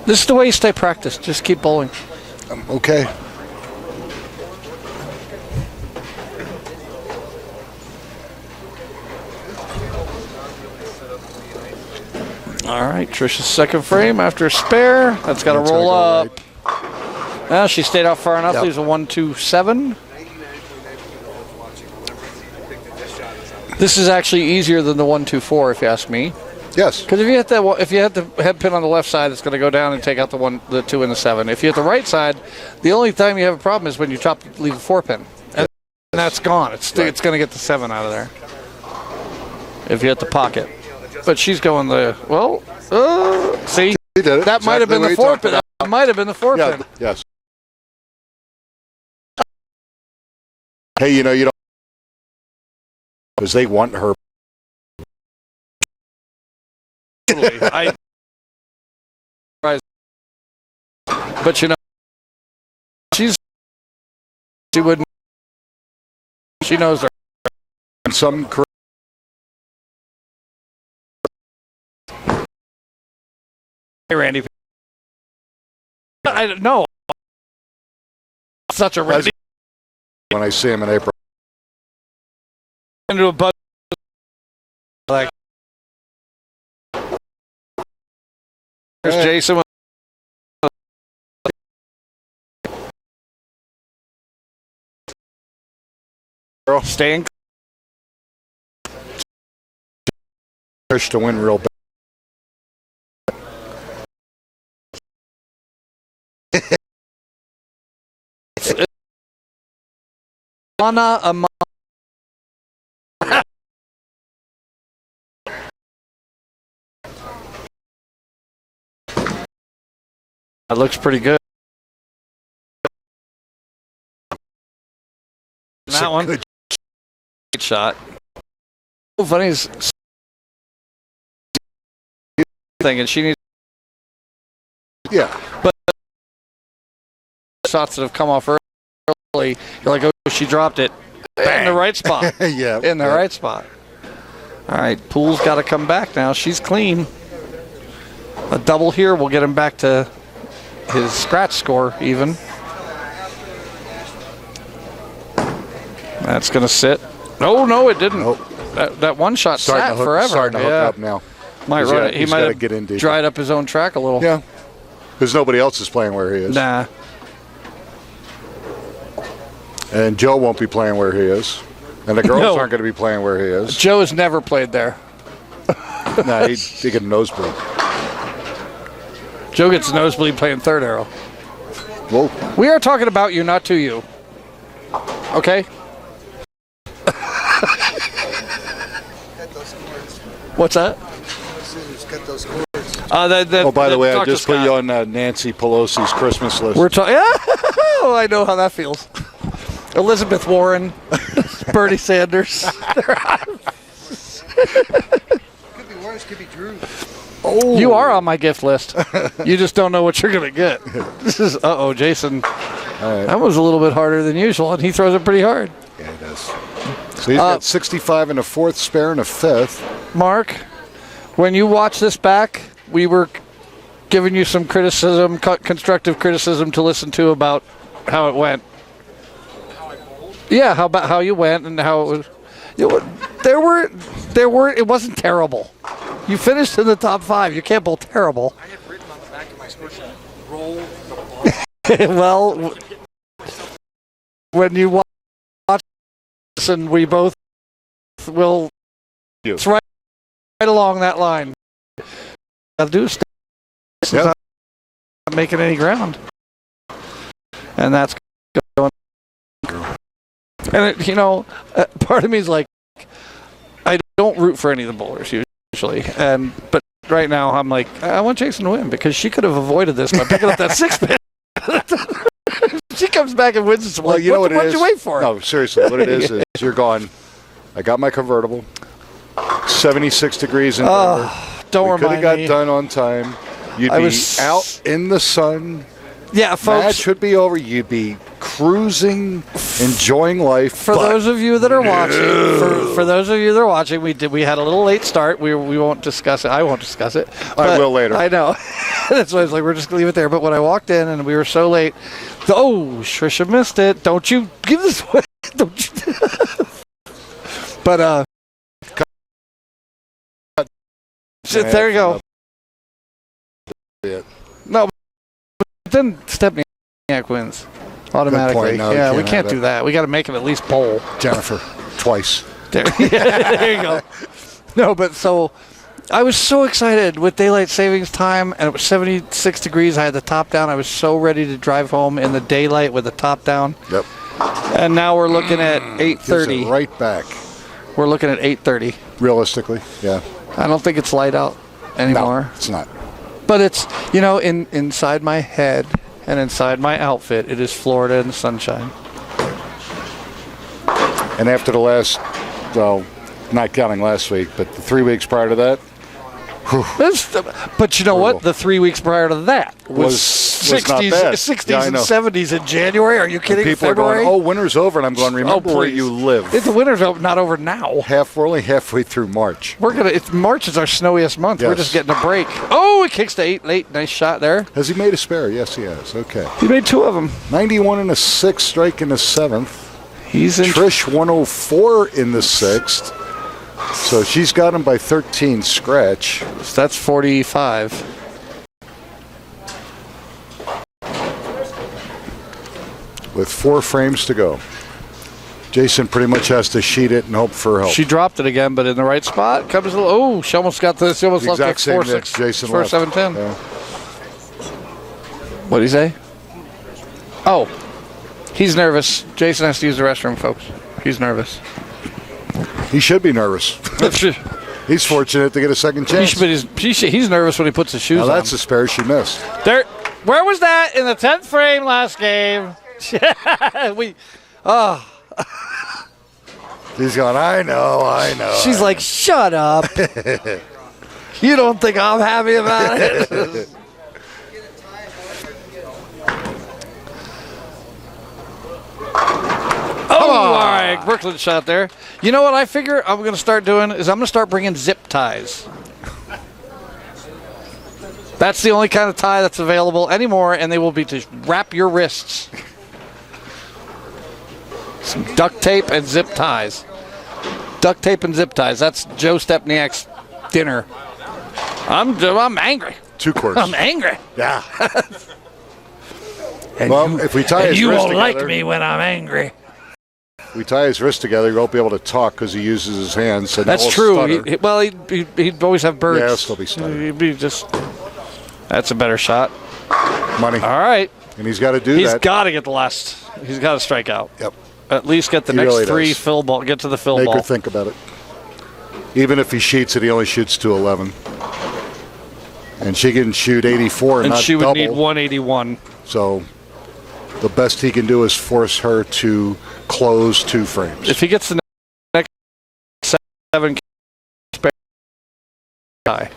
This is the way you stay practiced. Just keep bowling. Okay. All right, Trisha's second frame after a spare. That's got to roll up. Well, she stayed out far enough. Yep. Leaves a 1-2-7. This is actually easier than the 1-2-4, if you ask me. Yes. Because if you hit the head pin on the left side, it's going to go down and take out the 2 and the 7. If you hit the right side, the only time you have a problem is when you leave a 4 pin, and that's gone. It's going to get the 7 out of there. If you hit the pocket, but she's going see, He did it. that might have been the 4 pin. That might have been the 4 pin. Yes. Hey, you don't because they want her. But she wouldn't. She knows her. Some Hey, Randy. I don't know. Such a Randy. when I see him in April. Into a bud like. There's Jason with staying. Push to win real bad. That looks pretty good. That one. Good shot. So funny is thing, and she needs. Yeah. But shots that have come off early, you're like, oh, she dropped it. Bang. In the right spot. Yeah. In the right spot. All right, Poole's got to come back now. She's clean. A double here will get him back to his scratch score even. That's going to sit. Oh, no, it didn't. Nope. That one shot sat forever. Starting to hook up now. Might run it. He might have get in deep. dried up his own track a little. Yeah. Because nobody else is playing where he is. Nah. And Joe won't be playing where he is. And the girls aren't going to be playing where he is. Joe has never played there. Nah, he get a nosebleed. Joe gets a nosebleed playing third arrow. Whoa. We are talking about you, not to you. Okay? What's that? Oh, by the way, I just put you on Nancy Pelosi's Christmas list. We're talking. Oh, I know how that feels. Elizabeth Warren, Bernie Sanders. Could be worse. Could be Drew. Oh. You are on my gift list. You just don't know what you're going to get. This is, Jason. All right. That was a little bit harder than usual, and he throws it pretty hard. Yeah, he does. So he's got 65 in a fourth, spare in a fifth. Mark, when you watch this back, we were giving you some criticism, constructive criticism to listen to about how it went. Yeah, how you went and how it was. It wasn't terrible. You finished in the top 5. You can't bowl terrible. I have written on the back of my scorecard, roll the ball. Well, when you watch this, and we both will, it's right along that line. Gotta do is not making any ground, and that's going. And part of me is like, I don't root for any of the bowlers usually, but right now I'm like, I want Jason to win because she could have avoided this by picking up that 6-pin. She comes back and wins this one. Well, you know what did you wait for? No, seriously, what it is you're going, I got my convertible, 76 degrees in Denver. Don't we could have remind me. got done on time. You'd be out in the sun. Yeah, folks. Match would be over. You'd be cruising, enjoying life. For those of you that are watching, for those of you that are watching, we had a little late start. We won't discuss it. I won't discuss it. I will later. I know. That's why I was like, we're just gonna leave it there. But when I walked in and we were so late, Trisha missed it. Don't you give this away? Don't you? But there you go. No, but then Stepniak wins automatically. No, yeah, we can't do that. We got to make him at least bowl. Jennifer, twice. There you go. No, but so I was so excited with daylight savings time, and it was 76 degrees. I had the top down. I was so ready to drive home in the daylight with the top down. Yep. And now we're looking at 8:30. Right back. We're looking at 8:30. Realistically, yeah. I don't think it's light out anymore. No, it's not. But it's, inside my head and inside my outfit, it is Florida in the sunshine. And after the last, well, not counting last week, but the 3 weeks prior to that. But you know what? The 3 weeks prior to that was 60s, not bad. 60s and 70s in January. Are you kidding? People February? are going, winter's over, and I'm going, remember where you live. The winter's not over now. We're only halfway through March. March is our snowiest month. Yes. We're just getting a break. Oh, it kicks to 8 late. Nice shot there. Has he made a spare? Yes, he has. Okay. He made 2 of them. 91 in the 6th, strike in the 7th. He's in. Trish 104 in the 6th. So she's got him by 13 scratch. So that's 45. With 4 frames to go. Jason pretty much has to sheet it and hope for help. She dropped it again, but in the right spot. Comes a little. Oh, she almost got this. She almost The left like exact same 4-6. that Jason 4-7-10. Yeah. What did he say? Oh, he's nervous. Jason has to use the restroom, folks. He's nervous. He should be nervous. He's fortunate to get a second chance. He's nervous when he puts his shoes Now on. that's a spare she missed. There. Where was that in the 10th frame last game? He's going, I know. She's like, shut up. You don't think I'm happy about it? Oh, all right. Brooklyn shot there. You know what I figure I'm going to start doing is I'm going to start bringing zip ties. That's the only kind of tie that's available anymore, and they will be to wrap your wrists. Some duct tape and zip ties. Duct tape and zip ties. That's Joe Stepniak's dinner. I'm angry. 2 course. I'm angry. Yeah. Well, if we tie his you wrist won't together, like me when I'm angry. we tie his wrist together, he won't be able to talk because he uses his hands. And That's he'll true. stutter. He'd always have birds. Yeah, he'll still be stuttering. He'd be just. That's a better shot. Money. All right. And he's got to do He's that. got to get the last. He's got to strike out. Yep. At least get the He next really 3 does. fill ball. Get to the fill Make ball. her think about it. Even if he sheets it, he only shoots 211. And she can shoot 84 and And not she would double. need 181. So the best he can do is force her to close 2 frames. If he gets the next 7 spare tie.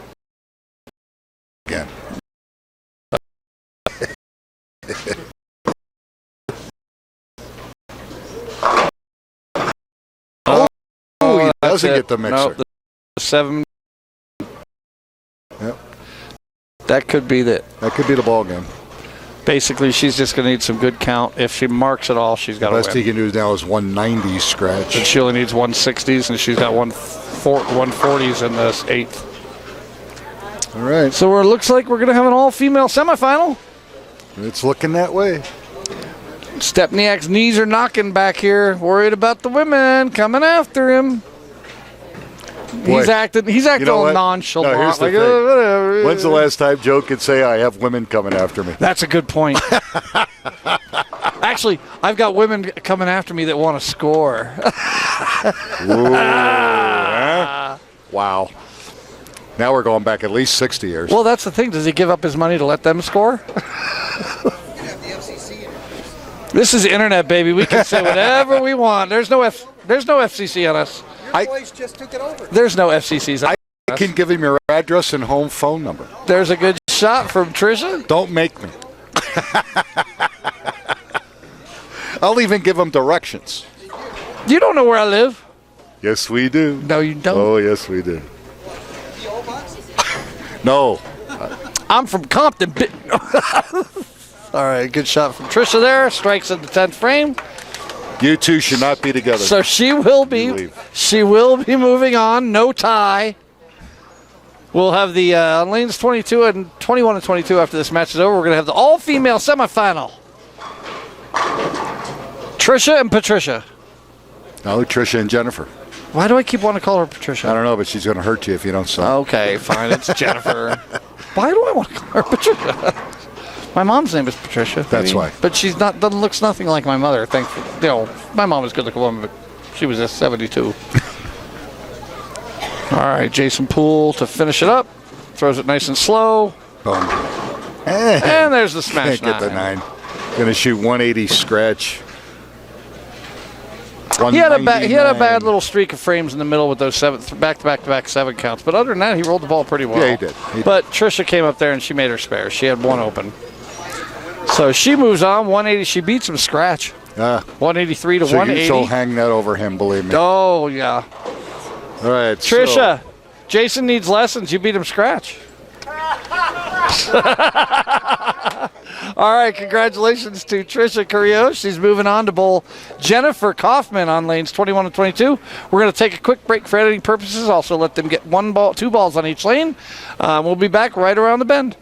Again. Oh, he doesn't get the mixer. No, the 7. Yep. That could be it. That could be the ball game. Basically, she's just going to need some good count. If she marks it all, she's got to The best win. he can do now is 190 scratch. And she only needs 160s, and she's got 140s in this 8th. All right. So it looks like we're going to have an all-female semifinal. It's looking that way. Stepniak's knees are knocking back here. Worried about the women coming after him. Boy, He's acting you know all what? nonchalant. No, here's the like, thing. whatever. When's the last time Joe could say, I have women coming after me? That's a good point. Actually, I've got women coming after me that want to score. Ooh, huh? Wow. Now we're going back at least 60 years. Well, that's the thing. Does he give up his money to let them score? This is internet, baby. We can say whatever we want. There's no FCC on us. Your boys just took it over. There's no FCCs on I can give him your address and home phone number. There's a good shot from Trisha. Don't make me. I'll even give him directions. You don't know where I live. Yes, we do. No, you don't. Oh, yes, we do. No. I'm from Compton. All right, good shot from Trisha there. Strikes in the 10th frame. You two should not be together. So she will be moving on. No tie. We'll have the lanes 22 and 21 and 22 after this match is over. We're going to have the all-female semifinal. Trisha and Patricia. No, Trisha and Jennifer. Why do I keep wanting to call her Patricia? I don't know, but she's going to hurt you if you don't stop. Okay, fine. It's Jennifer. Why do I want to call her Patricia? My mom's name is Patricia. That's why. But she's not. Looks nothing like my mother. Thankfully, my mom was a good-looking woman, but she was just 72. All right, Jason Poole to finish it up. Throws it nice and slow. Boom. And there's the smash. Can't get the 9. Going to shoot 180 scratch. He had a bad little streak of frames in the middle with those back-to-back 7 counts. But other than that, he rolled the ball pretty well. Yeah, he did. But Trisha came up there and she made her spare. She had 1 open. So she moves on. 180. She beats him scratch. 183 to 180. She'll hang that over him, believe me. Oh, yeah. All right. Trisha, Jason needs lessons. You beat him scratch. All right, congratulations to Trisha Carrillo. She's moving on to bowl Jennifer Kaufman on lanes 21 and 22. We're going to take a quick break for editing purposes. Also, let them get two balls on each lane. We'll be back right around the bend.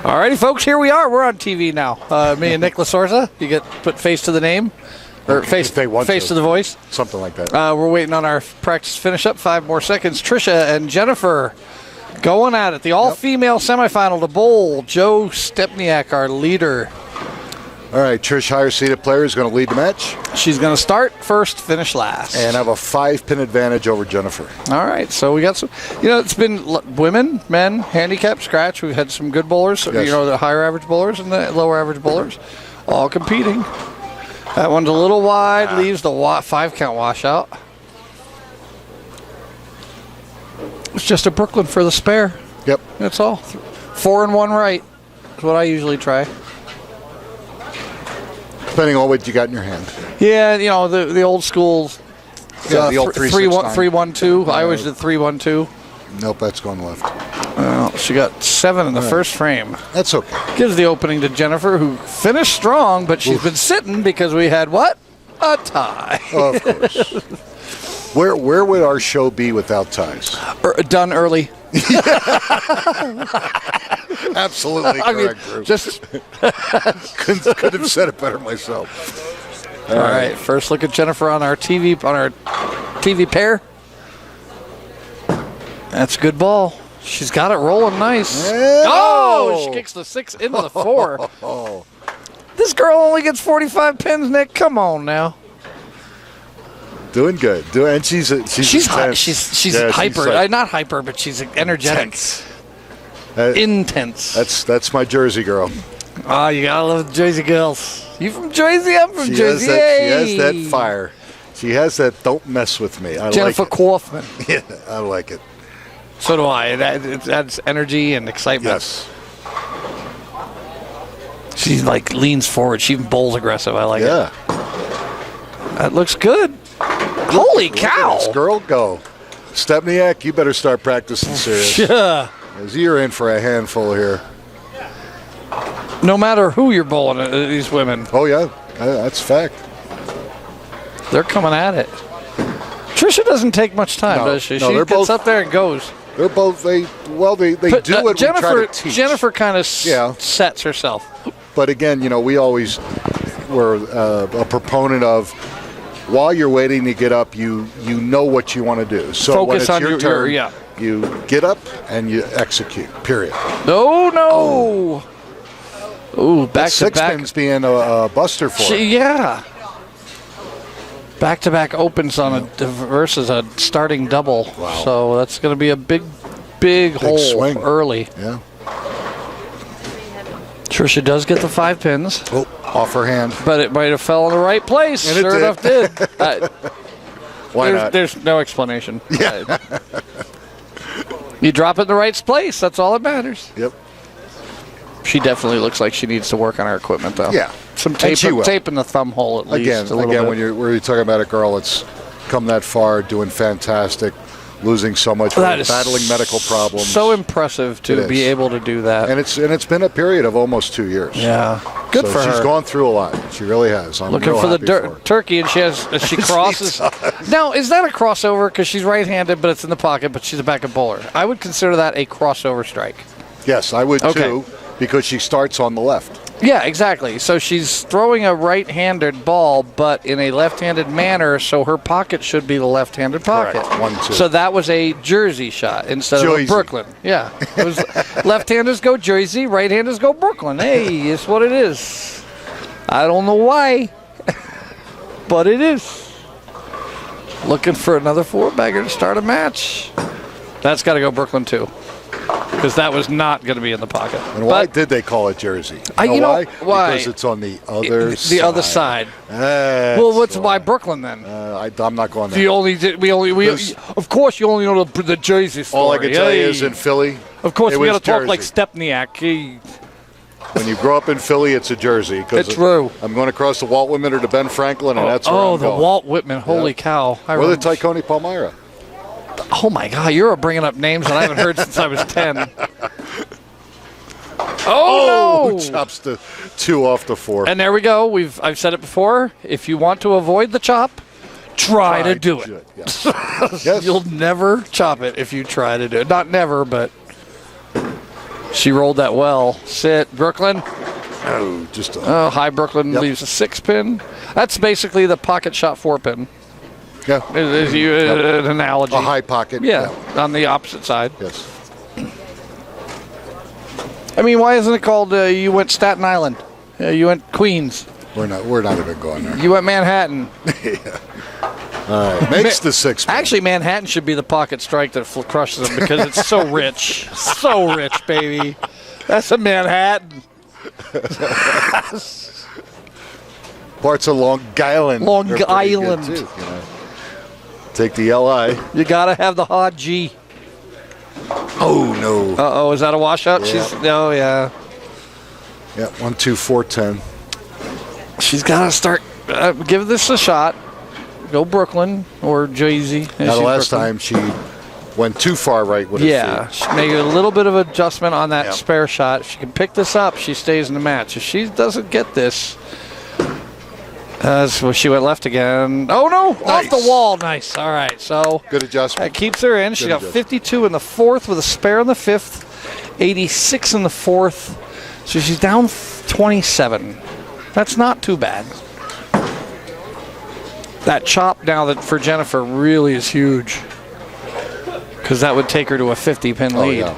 All righty, folks, here we are. We're on TV now. Me and Nick Lasorza. You get put face to the name, or face to the voice. Something like that. We're waiting on our practice finish up. 5 more seconds. Trisha and Jennifer going at it. The all-female semifinal to bowl. Joe Stepniak, our leader. All right, Trish, higher seeded player, is going to lead the match. She's going to start first, finish last. And have a 5-pin advantage over Jennifer. All right, so we got some, it's been women, men, handicap, scratch. We've had some good bowlers, Yes. The higher average bowlers and the lower average bowlers, all competing. That one's a little wide, leaves the 5-count washout. It's just a Brooklyn for the spare. Yep. That's all. 4 and 1 right is what I usually try. Depending on what you got in your hand. Yeah, the old school. Yeah, the old 3-1-2. I always did 3-1-2. Nope, that's going left. Well, she got 7 in the first frame. That's okay. Gives the opening to Jennifer, who finished strong, but she's been sitting because we had what? A tie. Of course. Where would our show be without ties? Done early. Absolutely correct, Drew. Just Couldn't have said it better myself. all right. First look at Jennifer on our TV pair. That's a good ball. She's got it rolling nice. Oh! She kicks the 6 into the 4. This girl only gets 45 pins, Nick. Come on now. Doing good. And she's She's she's hyper. Not hyper, but she's energetic. Intense. That's my Jersey girl. Oh, you gotta love the Jersey girls. You from Jersey? I'm from Jersey. She has that fire. She has that don't mess with me. I Jennifer like it. Kaufman. Yeah, I like it. So do I. It adds energy and excitement. Yes. She leans forward. She even bowls aggressive. I like it. Yeah. That looks good. Holy cow. This girl go. Stepniak, you better start practicing serious. Yeah. Because you're in for a handful here. No matter who you're bowling, these women, Oh, yeah. That's fact. they're coming at it. Trisha doesn't take much time, No, does she? no, She they're gets both- up there and goes. They're both, they do what we try to teach. Jennifer kind of Yeah. sets herself. But again, we always were a proponent of while you're waiting to get up, you know what you want to do. So when Focus it's on your your turn, you get up and you execute, period. No. Ooh, back to Six back. pins being a buster for her. Yeah. Back-to-back opens on versus a starting double. Wow. So that's going to be a big hole swing. early. Yeah. Trisha does get the 5 pins. Oh, off her hand. But it might have fell in the right place. And it sure did. enough did. Why not? There's no explanation. Yeah. You drop it in the right place. That's all that matters. Yep. She definitely looks like she needs to work on her equipment, though. Yeah. Some And she will. tape in the thumb hole at least. Again, a little bit. when you're talking about a girl that's come that far, doing fantastic, losing so much, That is battling medical problems. So impressive to It be is. able to do that. And it's been a period of almost 2 years. Yeah. Good so for her. she's gone through a lot. She really has. I'm Looking real for the happy for her. turkey, and she crosses. Now, is that a crossover? Because she's right-handed, but it's in the pocket, but she's a backup bowler. I would consider that a crossover strike. Yes, I would Okay. too, because she starts on the left. Yeah, exactly. So she's throwing a right-handed ball, but in a left-handed manner, so her pocket should be the left-handed pocket. Correct. 1-2. So that was a Jersey shot instead Jersey. of a Brooklyn. Yeah. It was left-handers go Jersey, right-handers go Brooklyn. Hey, it's what it is. I don't know why, but it is. Looking for another 4-bagger to start a match. That's got to go Brooklyn, too. Because that was not going to be in the pocket. And why did they call it Jersey? You know why? Because it's on the other side. The other side. That's Well, why Brooklyn then? I'm not going there. Of course, you only know the Jersey story. All I can tell you Hey. is in Philly, Of course, it we got was to talk Jersey. like Stepniak. Hey. When you grow up in Philly, it's a Jersey. It's true. I'm going across the Walt Whitman or to Ben Franklin, and that's where I'm the going. Walt Whitman. Holy Yeah. cow. Or the Tykone Palmyra. Oh, my God. You're bringing up names that I haven't heard since I was 10. Oh, no. Chops the 2 off the 4. And there we go. I've said it before. If you want to avoid the chop, try to do it. Yes. Yes. You'll never chop it if you try to do it. Not never, but She rolled that well. Sit, Brooklyn. Oh, just High Brooklyn leaves a 6-pin. That's basically the pocket shot 4-pin. yeah. Is an analogy. A high pocket. Yeah, on the opposite side. Yes. I mean, why isn't it called you went Staten Island? You went Queens. We're not even going there. You went Manhattan. All right. Makes the 6. Actually, Manhattan should be the pocket strike that crushes them because it's so rich. So rich, baby. That's a Manhattan. Parts of Long Island. Long are pretty Island. good too, you know. Take the LI. You got to have the hot G. Oh, no. Uh-oh, is that a washout? Yeah. Oh, yeah. Yeah, 1, 2, 4, 10. She's got to start, give this a shot. Go Brooklyn or Jay-Z. Now, the last time she went too far right with her feet. She made a little bit of adjustment on that spare shot. If she can pick this up, she stays in the match. If she doesn't get this, so she went left again. Oh, no, nice. Off the wall. Nice. All right, so Good adjustment. that keeps her in. She got 52 in the fourth with a spare in the fifth, 86 in the fourth. So she's down 27. That's not too bad. That chop now that for Jennifer really is huge because that would take her to a 50-pin lead. Yeah.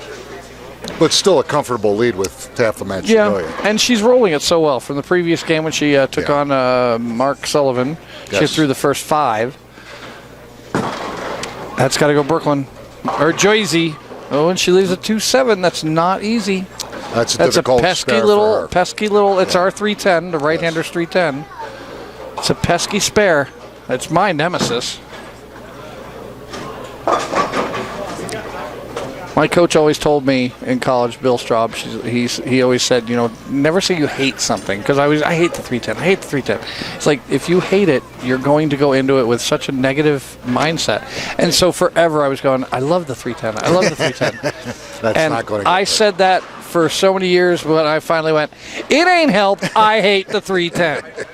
But still a comfortable lead with half the match to go yet. And she's rolling it so well. From the previous game when she took on Mark Sullivan, she threw the first 5. That's got to go Brooklyn. Or Joyzy. Oh, and she leaves a 2-7. That's not easy. That's a That's a difficult pesky spare little, for her. It's our 310, the right-hander's 310. It's a pesky spare. It's my nemesis. My coach always told me in college, Bill Straub, he always said, never say you hate something, because I hate the 310. I hate the 310. It's like, if you hate it, you're going to go into it with such a negative mindset. And so forever I was going, I love the 310. I love the 310. That's and not going to I said that for so many years when I finally went, it ain't helped. I hate the 310.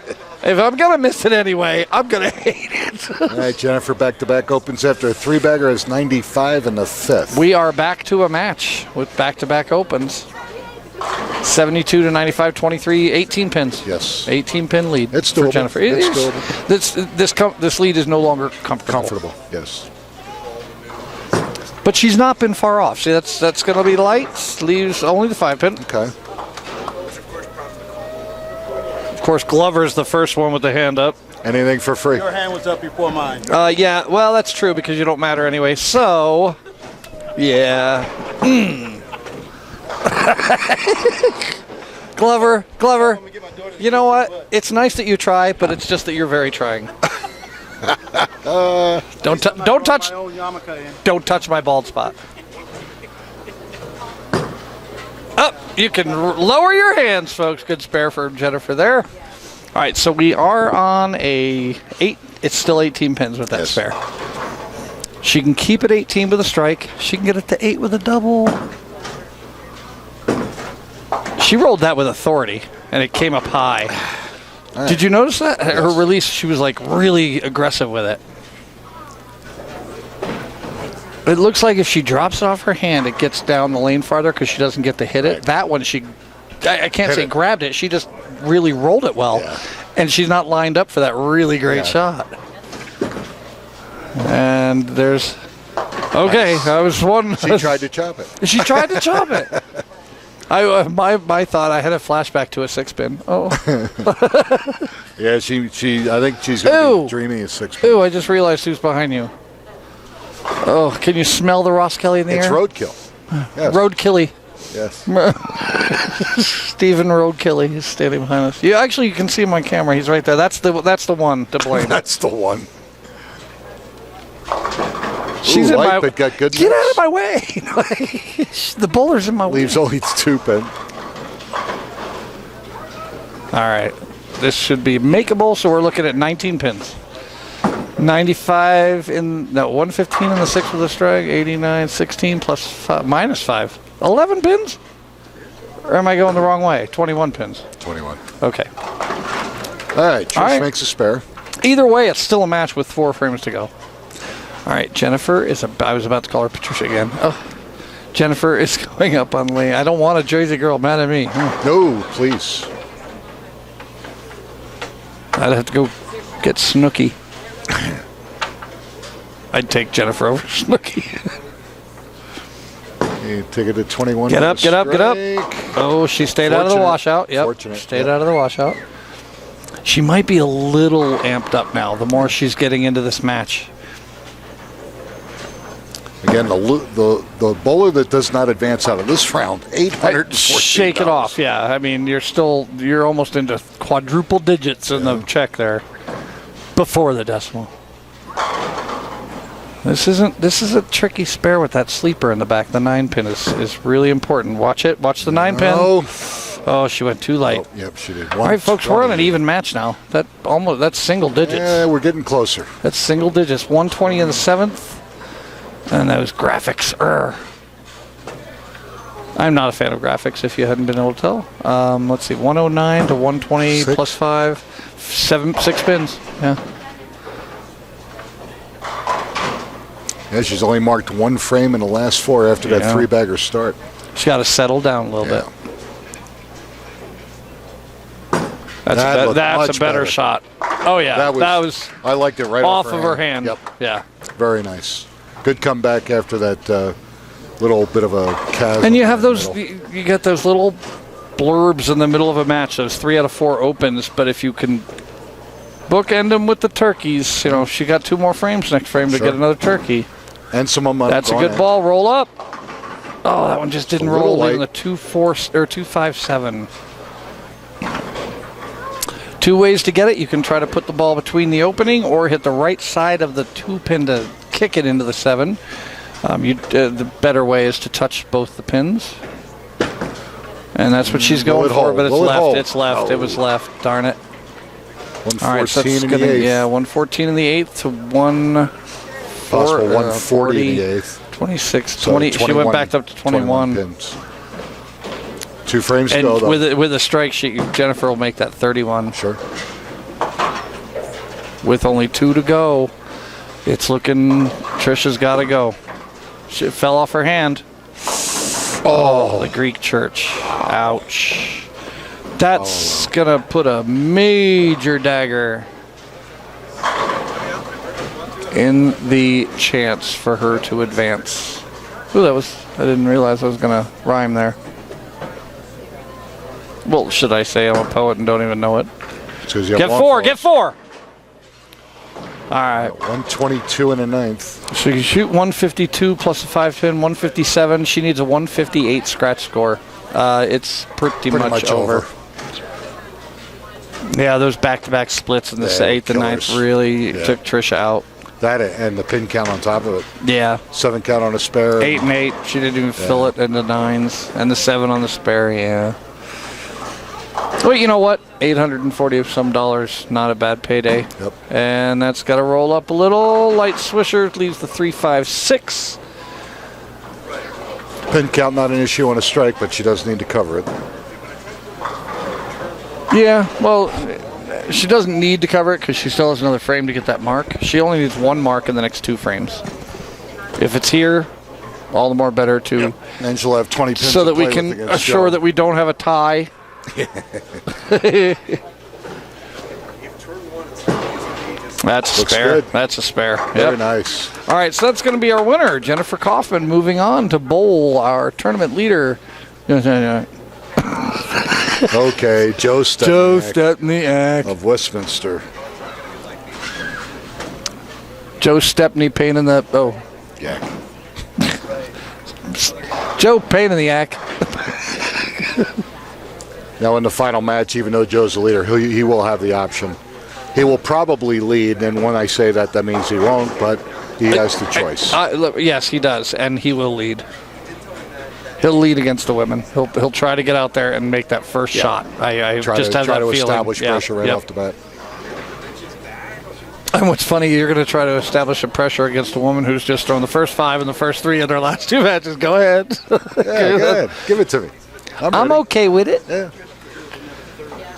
If I'm going to miss it anyway, I'm going to hate it. All right, Jennifer, back-to-back opens after a 3-bagger is 95 in the 5th. We are back to a match with back-to-back opens. 72 to 95, 23, 18 pins. Yes. 18-pin lead It's for doable. Jennifer. It's doable. This lead is no longer comfortable. Comfortable, yes. But she's not been far off. See, that's going to be light. Leaves only the 5-pin. Okay. Of course, Glover's the first one with the hand up. Anything for free. Your hand was up before mine. Yeah, well, that's true because you don't matter anyway. So, yeah. Glover, you know what? It's nice that you try, but it's just that you're very trying. Don't touch my bald spot. Up, you can lower your hands, folks. Good spare for Jennifer there. All right, so we are on a 8. It's still 18 pins with that spare. She can keep it 18 with a strike. She can get it to 8 with a double. She rolled that with authority, and it came up high. Right. Did you notice that? Yes. Her release, she was like really aggressive with it. It looks like if she drops it off her hand, it gets down the lane farther because she doesn't get to hit it. That one, I can't say grabbed it. She just really rolled it well. Yeah. And she's not lined up for that really great shot. And there's... Okay, I was one... She tried to chop it. She tried to chop it. My thought, I had a flashback to a 6-pin. Oh. Yeah, I think she's going to be dreaming of 6-pin. Ooh, I just realized who's behind you. Oh, can you smell the Ross Kelly in the air? It's Roadkill. Yes. Roadkilly. Yes. Stephen Roadkilly is standing behind us. You can see him on camera. He's right there. That's the one to blame. That's the one. She's in my but got good. Get out of my way! The bowler's in my way. Leaves only 2-pin. All right, this should be makeable. So we're looking at 19 pins. 95 115 in the 6th with a strike. 89, 16 plus 5, minus 5. 11 pins? Or am I going the wrong way? 21 pins. 21. Okay. All right, Trish makes a spare. Either way, it's still a match with 4 frames to go. All right, Jennifer I was about to call her Patricia again. Oh, Jennifer is going up on lane. I don't want a Jersey girl mad at me. No, please. I'd have to go get Snooki. I'd take Jennifer over Snooki. You take it to 21. Get up, get up, get up. Strike. Oh, she stayed out of the washout. Yep, Fortunate. stayed out of the washout. She might be a little amped up now, the more she's getting into this match. Again, the bowler that does not advance out of this round, $814. Shake it off, yeah. I mean, you're almost into quadruple digits in the check there before the decimal. This is a tricky spare with that sleeper in the back. The 9-pin is really important. Watch it. Watch the 9-pin. Oh, she went too light. Oh, yep, she did. All right, folks, we're on an even match now. That's single digits. Yeah, we're getting closer. That's single digits. 120 in the 7th. And those graphics. I'm not a fan of graphics, if you hadn't been able to tell. Let's see, 109 to 120 plus 5. 6 pins. Yeah. Yeah, she's only marked one frame in the last 4 after that 3-bagger start. She's got to settle down a little bit. That's a better shot. Oh, yeah. That was I liked it right off of her hand. Yep. Yeah. Very nice. Good comeback after that little bit of a chasm. And you have those, you get those little blurbs in the middle of a match, those 3 out of 4 opens, but if you can bookend them with the turkeys, she got 2 more frames next frame to get another turkey. And some momentum. That's a good ball. Roll up. Oh, that one just didn't roll in the 2.4 or 2.57. 2 ways to get it. You can try to put the ball between the opening or hit the right side of the 2-pin to kick it into the 7. The better way is to touch both the pins. And that's what she's going for, but it's left. It's left. It was left. Darn it. 114 in the 8th. Yeah, 114 in the 8th to 140 in the 8th. 26, so 20. She went back up to 21. Pins. 2 frames and to go, though. With a strike, Jennifer will make that 31. Sure. With only 2 to go, it's looking. Trisha's got to go. She fell off her hand. Oh, the Greek church. Ouch. That's going to put a major dagger in the chance for her to advance. Ooh, I didn't realize I was going to rhyme there. Well, should I say I'm a poet and don't even know it? Get 4, get 4! All right. 122 in the 9th. So you shoot 152 plus a 5-pin, 157. She needs a 158 scratch score. It's pretty much over. Yeah, those back-to-back splits in the 8th and 9th really took Trisha out. That and the pin count on top of it. Yeah. 7 count on a spare. 8 and 8. She didn't even fill it in the 9s. And the 7 on the spare, yeah. Well, you know what? $840 of some dollars, not a bad payday. Yep. And that's got to roll up a little. Light swisher leaves the 356. Pin count not an issue on a strike, but she does need to cover it. Yeah, well, she doesn't need to cover it because she still has another frame to get that mark. She only needs 1 mark in the next 2 frames. If it's here, all the more better to. Yep. And she'll have 20 pins so that we can assure that we don't have a tie. That's a spare. Good. That's a spare. Very nice. All right, so that's going to be our winner, Jennifer Kaufman, moving on to bowl, our tournament leader. Okay, Joe Stepniak of Westminster. Joe Stepney, pain in the Yeah. Joe, pain in the ack. Now in the final match, even though Joe's the leader, he will have the option. He will probably lead, and when I say that, that means he won't, but he has the choice. Yes, he does, and he will lead. He'll lead against the women. He'll try to get out there and make that first shot. I just have that feeling. Establish pressure right off the bat. And what's funny, you're going to try to establish a pressure against a woman who's just thrown the first 5 and the first 3 in their last 2 matches. Go ahead. Yeah, go ahead. Give it to me. I'm okay with it. Yeah.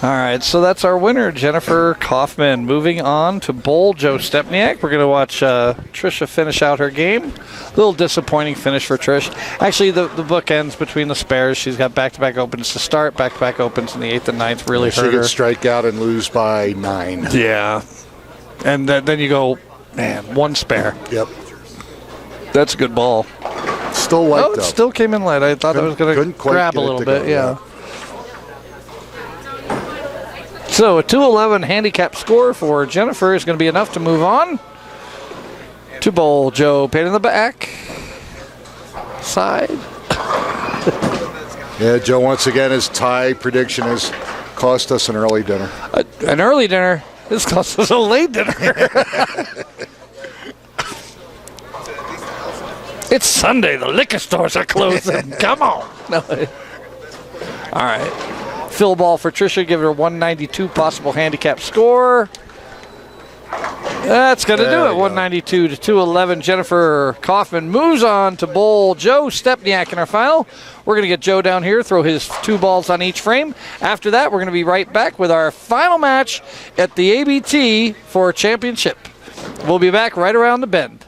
All right, so that's our winner, Jennifer Kaufman. Moving on to bowl, Joe Stepniak. We're going to watch Trisha finish out her game. A little disappointing finish for Trish. Actually, the book ends between the spares. She's got back-to-back opens to start, back-to-back opens in the 8th and 9th. Really hurt her. She could strike out and lose by 9. Yeah. And then you go, man, 1 spare. Yep. That's a good ball. Still light, though. though. It still came in light. I thought that was going to grab a little bit, yeah. So a 211 handicap score for Jennifer is going to be enough to move on to bowl. Joe, pain in the back. Side. Yeah, Joe, once again, his tie prediction has cost us an early dinner. An early dinner? This cost us a late dinner. It's Sunday. The liquor stores are closing. Come on. No. All right. Fill ball for Tricia. Give her 192 possible handicap score. That's going to do it. 192 to 211. Jennifer Kaufman moves on to bowl Joe Stepniak in our final. We're going to get Joe down here, throw his 2 balls on each frame. After that, we're going to be right back with our final match at the ABT for championship. We'll be back right around the bend.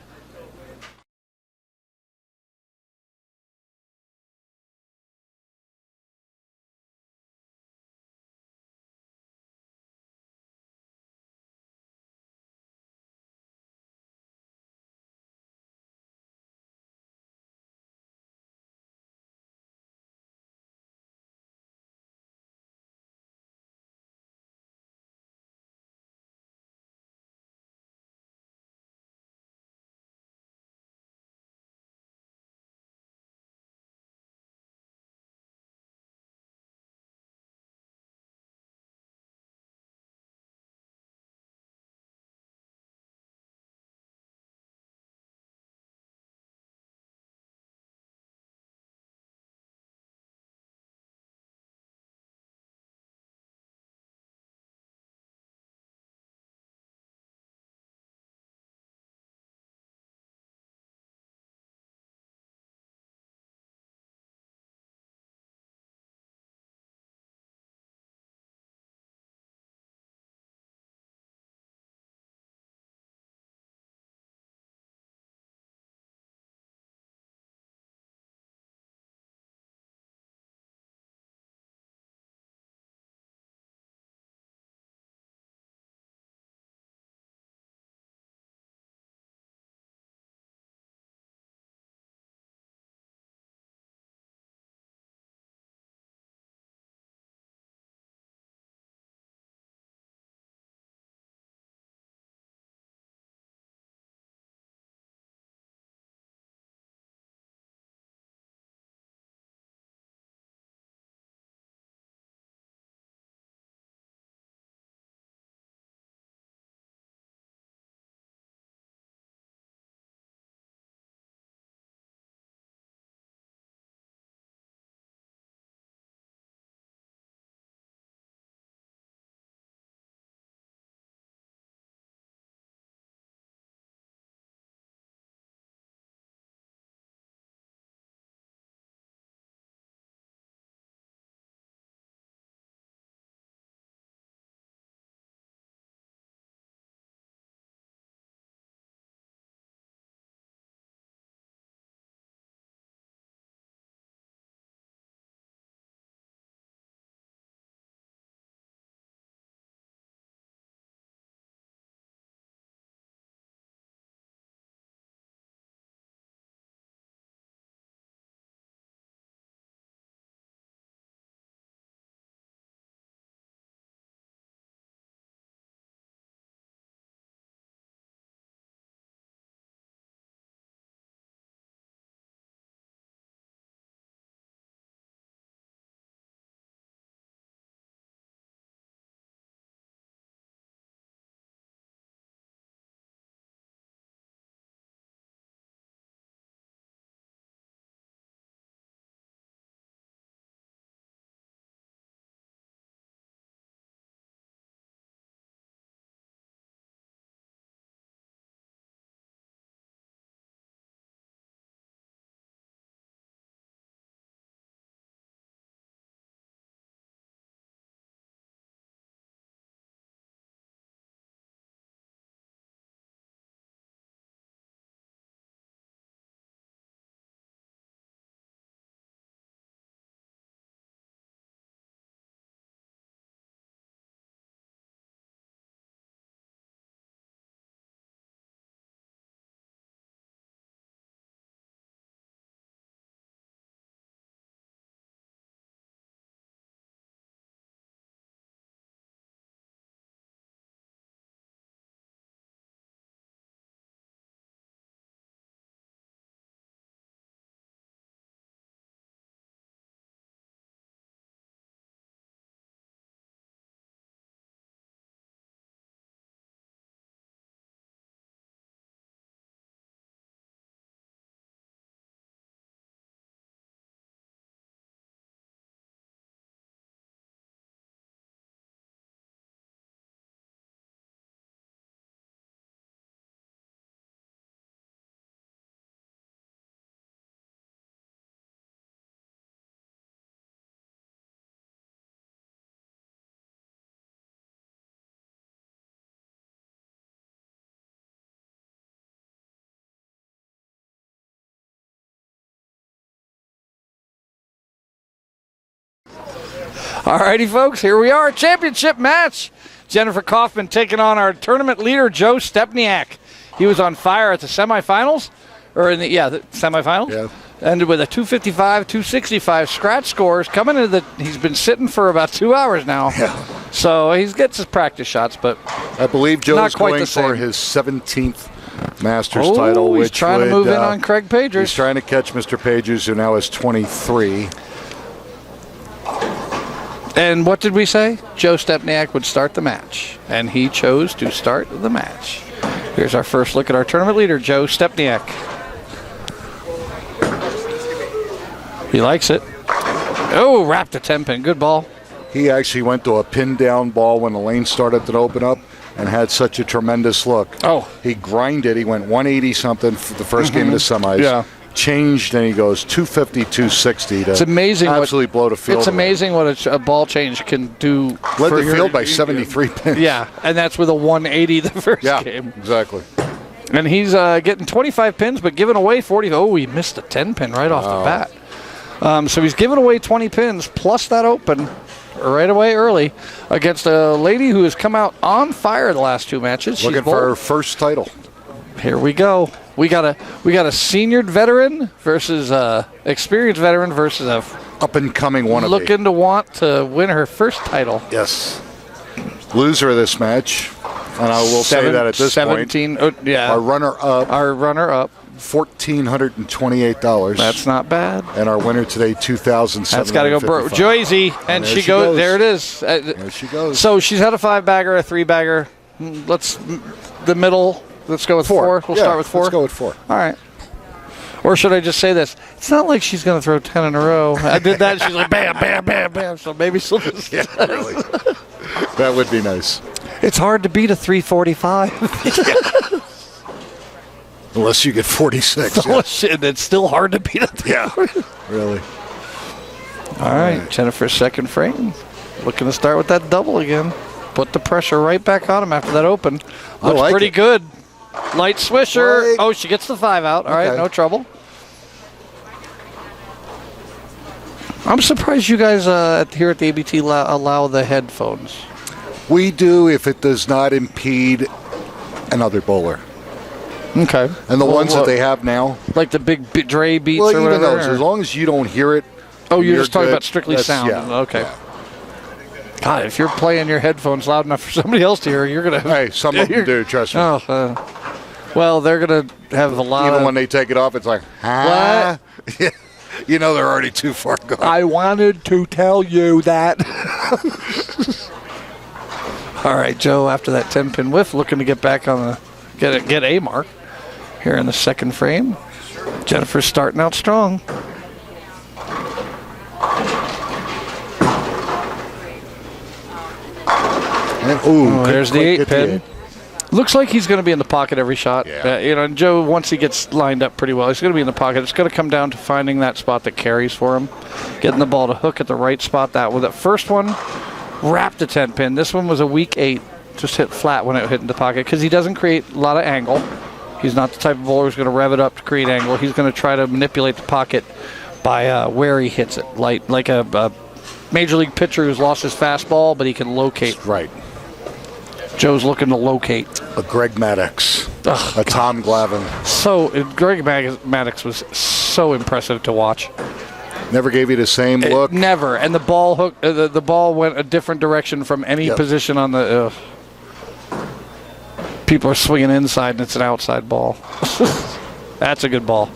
All righty, folks, here we are. Championship match. Jennifer Kaufman taking on our tournament leader, Joe Stepniak. He was on fire at the semifinals, or in the semifinals. Yeah. Ended with a 255, 265 scratch scores. Coming into he's been sitting for about 2 hours now. Yeah. So he gets his practice shots, but I believe Joe's not quite going the same. for his 17th Masters title. He's which trying to move in on Craig Pagers. He's trying to catch Mr. Pagers, who now is 23. And what did we say? Joe Stepniak would start the match, and he chose to start the match. Here's our first look at our tournament leader, Joe Stepniak. He likes it. Oh, wrapped a 10-pin. Good ball. He actually went to a pin-down ball when the lane started to open up and had such a tremendous look. Oh. He grinded. He went 180-something for the first game of the semis. Yeah. Changed, and he goes 250, 260 to It's amazing absolutely blow the field. It's amazing what a ball change can do. Led for the field by 73 pins. Yeah, and that's with a 180 the first Yeah, game. exactly. And he's getting 25 pins, but giving away 40. Oh, he missed a 10-pin right off the bat. So he's giving away 20 pins plus that open right away early against a lady who has come out on fire the last two matches. Looking for her first title. Here we go. We got a senior veteran versus experienced veteran versus a Up and coming wannabe. looking to want to win her first title. Yes. Loser of this match, and I will say that at this 17, point, our runner-up, $1,428. That's not bad. And our winner today, $2,755. That's got to go broke. Joyzy, and she goes. There it is. There she goes. So she's had a 5-bagger, a 3-bagger. The middle. Let's go with 4. We'll start with 4. Let's go with 4. All right. Or should I just say this? It's not like she's going to throw 10 in a row. I did that. She's like, bam, bam, bam, bam. So maybe she'll just. Yeah, really. That would be nice. It's hard to beat a 345. Unless you get 46. Oh, shit. It's still hard to beat a 345. Yeah, really. All right. Jennifer's second frame. Looking to start with that double again. Put the pressure right back on him after that open. Looks like pretty it. good. Light swisher. Right. Oh, she gets the 5 out. All right, no trouble. I'm surprised you guys here at the ABT allow the headphones. We do if it does not impede another bowler. Okay. And the ones that they have now, like the big Dre beats well, or even whatever? those, as long as you don't hear it. Oh, you're just talking good. about strictly That's- sound. yeah, Okay. yeah. God, if you're playing your headphones loud enough for somebody else to hear, you're going to... Hey, some of them do, trust me. Oh, well, they're going to have a lot Even of... when they take it off, it's like, huh? You know they're already too far gone. I wanted to tell you that. All right, Joe, after that 10-pin whiff, looking to get back on the... Get a mark here in the second frame. Jennifer's starting out strong. There's the 8-pin. Looks like he's going to be in the pocket every shot. Yeah. And Joe, once he gets lined up pretty well, he's going to be in the pocket. It's going to come down to finding that spot that carries for him, getting the ball to hook at the right spot. That first one wrapped a 10-pin. This one was a weak 8, just hit flat when it hit in the pocket because he doesn't create a lot of angle. He's not the type of bowler who's going to rev it up to create angle. He's going to try to manipulate the pocket by where he hits it, like a major league pitcher who's lost his fastball, but he can locate. Right. Joe's looking to locate. A Greg Maddox. Ugh, a Tom Glavine. Greg Maddox was so impressive to watch. Never gave you the same look. Never. And the ball hook. The ball went a different direction from any position on the. People are swinging inside, and it's an outside ball. That's a good ball.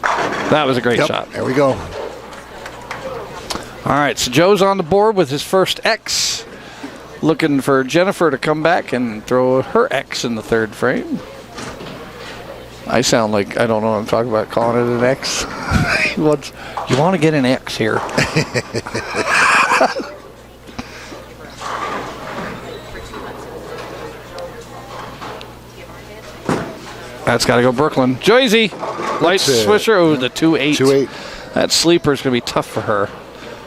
That was a great shot. There we go. All right, so Joe's on the board with his first X. Looking for Jennifer to come back and throw her X in the third frame. I sound like I don't know what I'm talking about calling it an X. You want to get an X here. That's got to go Brooklyn. Joyzy, light swisher. Oh, the 2-8. 2-8. That sleeper is going to be tough for her.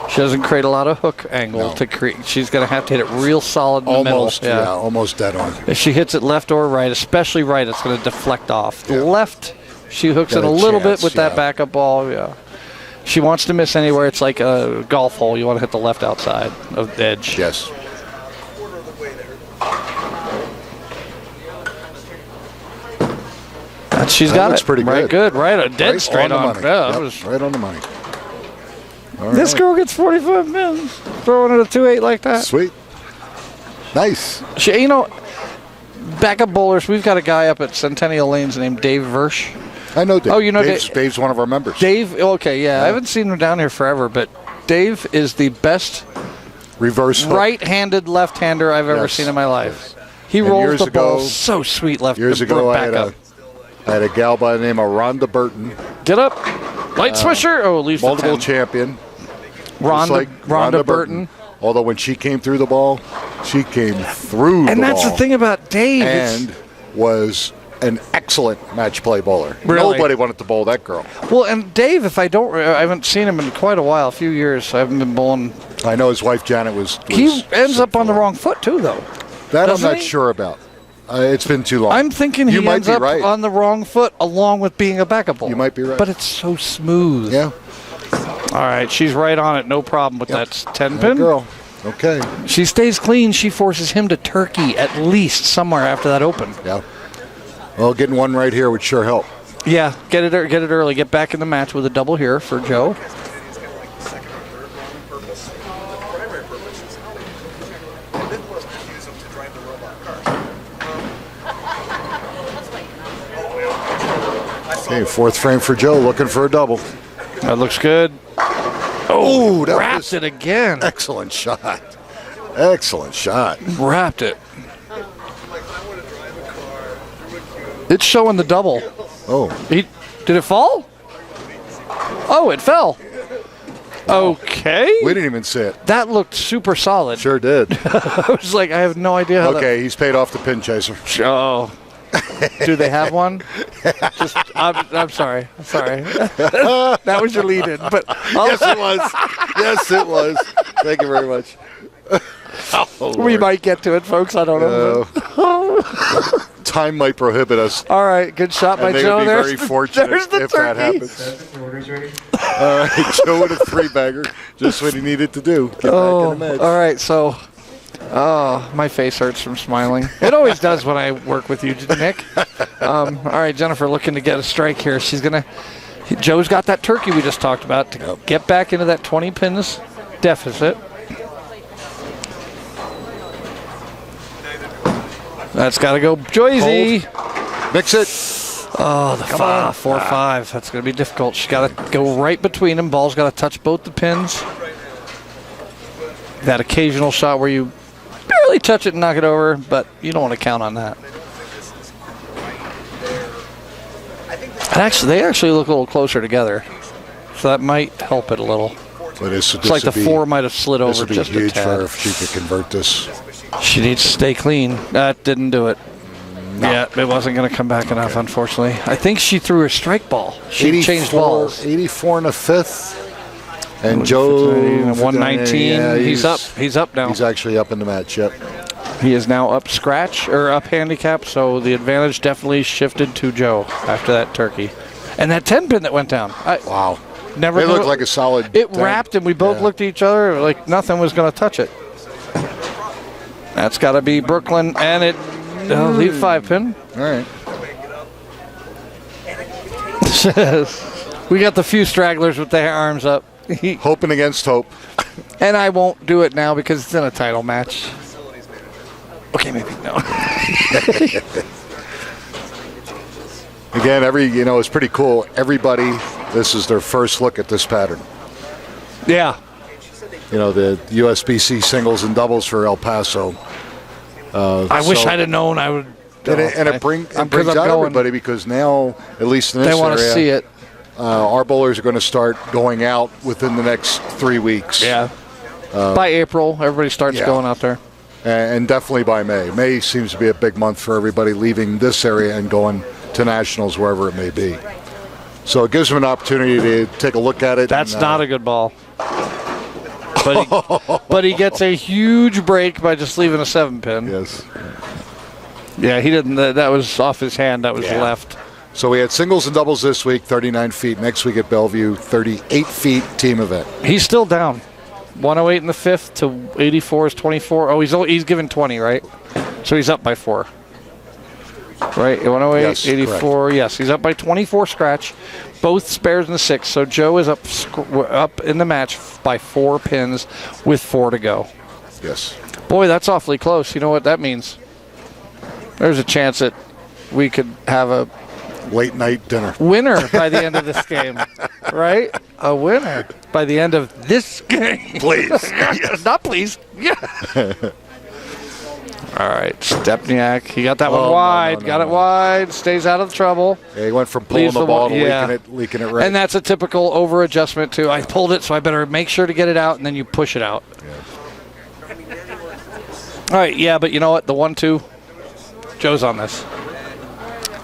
She doesn't create a lot of hook angle to create. She's going to have to hit it real solid in the middle. Yeah, almost dead on. If she hits it left or right, especially right, it's going to deflect off. The left, she hooks it a little bit with that backup ball. Yeah. She wants to miss anywhere. It's like a golf hole. You want to hit the left outside of the edge. Yes. She's That got looks it. pretty Right, good. Right, dead straight on. The money. Yeah, Yep, it was, right on the money. All this right. girl gets 45 mils throwing it a 2-8 like that. Sweet. Nice. She, backup bowlers. We've got a guy up at Centennial Lanes named Dave Versh. I know Dave. Oh, you know Dave's one of our members. Dave. Okay, yeah. I haven't seen him down here forever, but Dave is the best Reverse hook. right-handed left-hander I've ever seen in my life. He And rolls years the ball ago- so sweet left. Years ago, I backup. had a gal by the name of Rhonda Burton, Get up. Light swisher. Oh, at least a multiple 10. champion. Rhonda, Just like Rhonda Burton. Although when she came through the ball, she came through And the that's ball. the thing about Dave. And was an excellent match play bowler. Really? Nobody wanted to bowl that girl. Well, and Dave, I haven't seen him in quite a while, a few years. I haven't been bowling. I know his wife Janet was He ends sick up on the for it. wrong foot too, though. That I'm doesn't not he? sure about. It's been too long. I'm thinking You he might ends be up right. on the wrong foot along with being a backup bowler. You might be right. But it's so smooth. Yeah. All right, she's right on it. No problem with that 10 That pin. girl. Okay. She stays clean. She forces him to turkey at least somewhere after that open. Yeah. Well, getting one right here would sure help. Yeah, get it early. Get back in the match with a double here for Joe. Okay, fourth frame for Joe, looking for a double. That looks good. Oh, that Wrapped was it again. excellent shot. Excellent shot. Wrapped it. It's showing the double. Oh, Did it fall? Oh, it fell. Okay. we didn't even see it. That looked super solid. Sure did. I was like, I have no idea how Okay, he's paid off the pin chaser. that... Oh. Do they have one? I'm sorry. I'm sorry. That was your lead-in. But Yes, it was. Yes, it was. Thank you very much. we might get to it, folks. I don't know. Time might prohibit us. All right, good shot by And they Joe. would be There's very the, fortunate there's the if that turkey. happens. All right, Joe with a three-bagger. Just what he needed to do. Get back in the match. All right, so, my face hurts from smiling. It always does when I work with you, Nick. All right, Jennifer looking to get a strike here. Joe's got that turkey we just talked about to get back into that 20 pins deficit. That's got to go Joyzy. Mix it. Oh, the 4-5. That's going to be difficult. She's got to go right between them. Ball's got to touch both the pins. That occasional shot where you barely touch it and knock it over, but you don't want to count on that. And they actually look a little closer together, so that might help it a little. But It's like the 4 might have slid This over would be just a huge for her tad. if she could convert this. She needs to stay clean. That didn't do it. No. Yeah, it wasn't going to come back enough, unfortunately. I think she threw her strike ball. She changed balls. 84 and a fifth. And Joe, 119. yeah, He's up. He's up now. He's actually up in the match, yep. He is now up up handicap, so the advantage definitely shifted to Joe after that turkey. And that 10 pin that went down. Wow. Never It knew looked like a solid It 10. wrapped, and we both looked at each other like nothing was going to touch it. That's got to be Brooklyn, and it lead 5 pin. All right. We got the few stragglers with their arms up. Hoping against hope. And I won't do it now because it's in a title match. Okay, maybe no. Again, it's pretty cool. Everybody, this is their first look at this pattern. Yeah. The USBC singles and doubles for El Paso. I wish I'd have known. I would. It brings out everybody because now, at least in this they want to area, see it. Our bowlers are going to start going out within the next 3 weeks. Yeah. By April, everybody starts going out there. And definitely by May. May seems to be a big month for everybody leaving this area and going to nationals, wherever it may be. So it gives them an opportunity to take a look at it. That's not a good ball. But he gets a huge break by just leaving a 7 pin. Yes. Yeah, he didn't. That was off his hand. That was left. So we had singles and doubles this week, 39 feet. Next week at Bellevue, 38 feet, team event. He's still down. 108 in the fifth to 84 is 24. Oh, he's given 20, right? So he's up by 4. Right, 108, Yes, 84. correct. Yes, he's up by 24 scratch. Both spares in the 6. So Joe is up in the match by 4 pins with 4 to go. Yes. Boy, that's awfully close. You know what that means? There's a chance that we could have a Late night dinner. winner by the end of this game, right? A winner by the end of this game. Please. Yes. Not please. Yeah. All right, Stepniak. He got that one Oh, wide. no, got it wide. Stays out of trouble. Yeah, he went from pulling Leaves the ball to yeah. leaking it right. And that's a typical over adjustment too. I pulled it, so I better make sure to get it out, and then you push it out. Yeah. All right, yeah, but you know what? The 1-2, Joe's on this.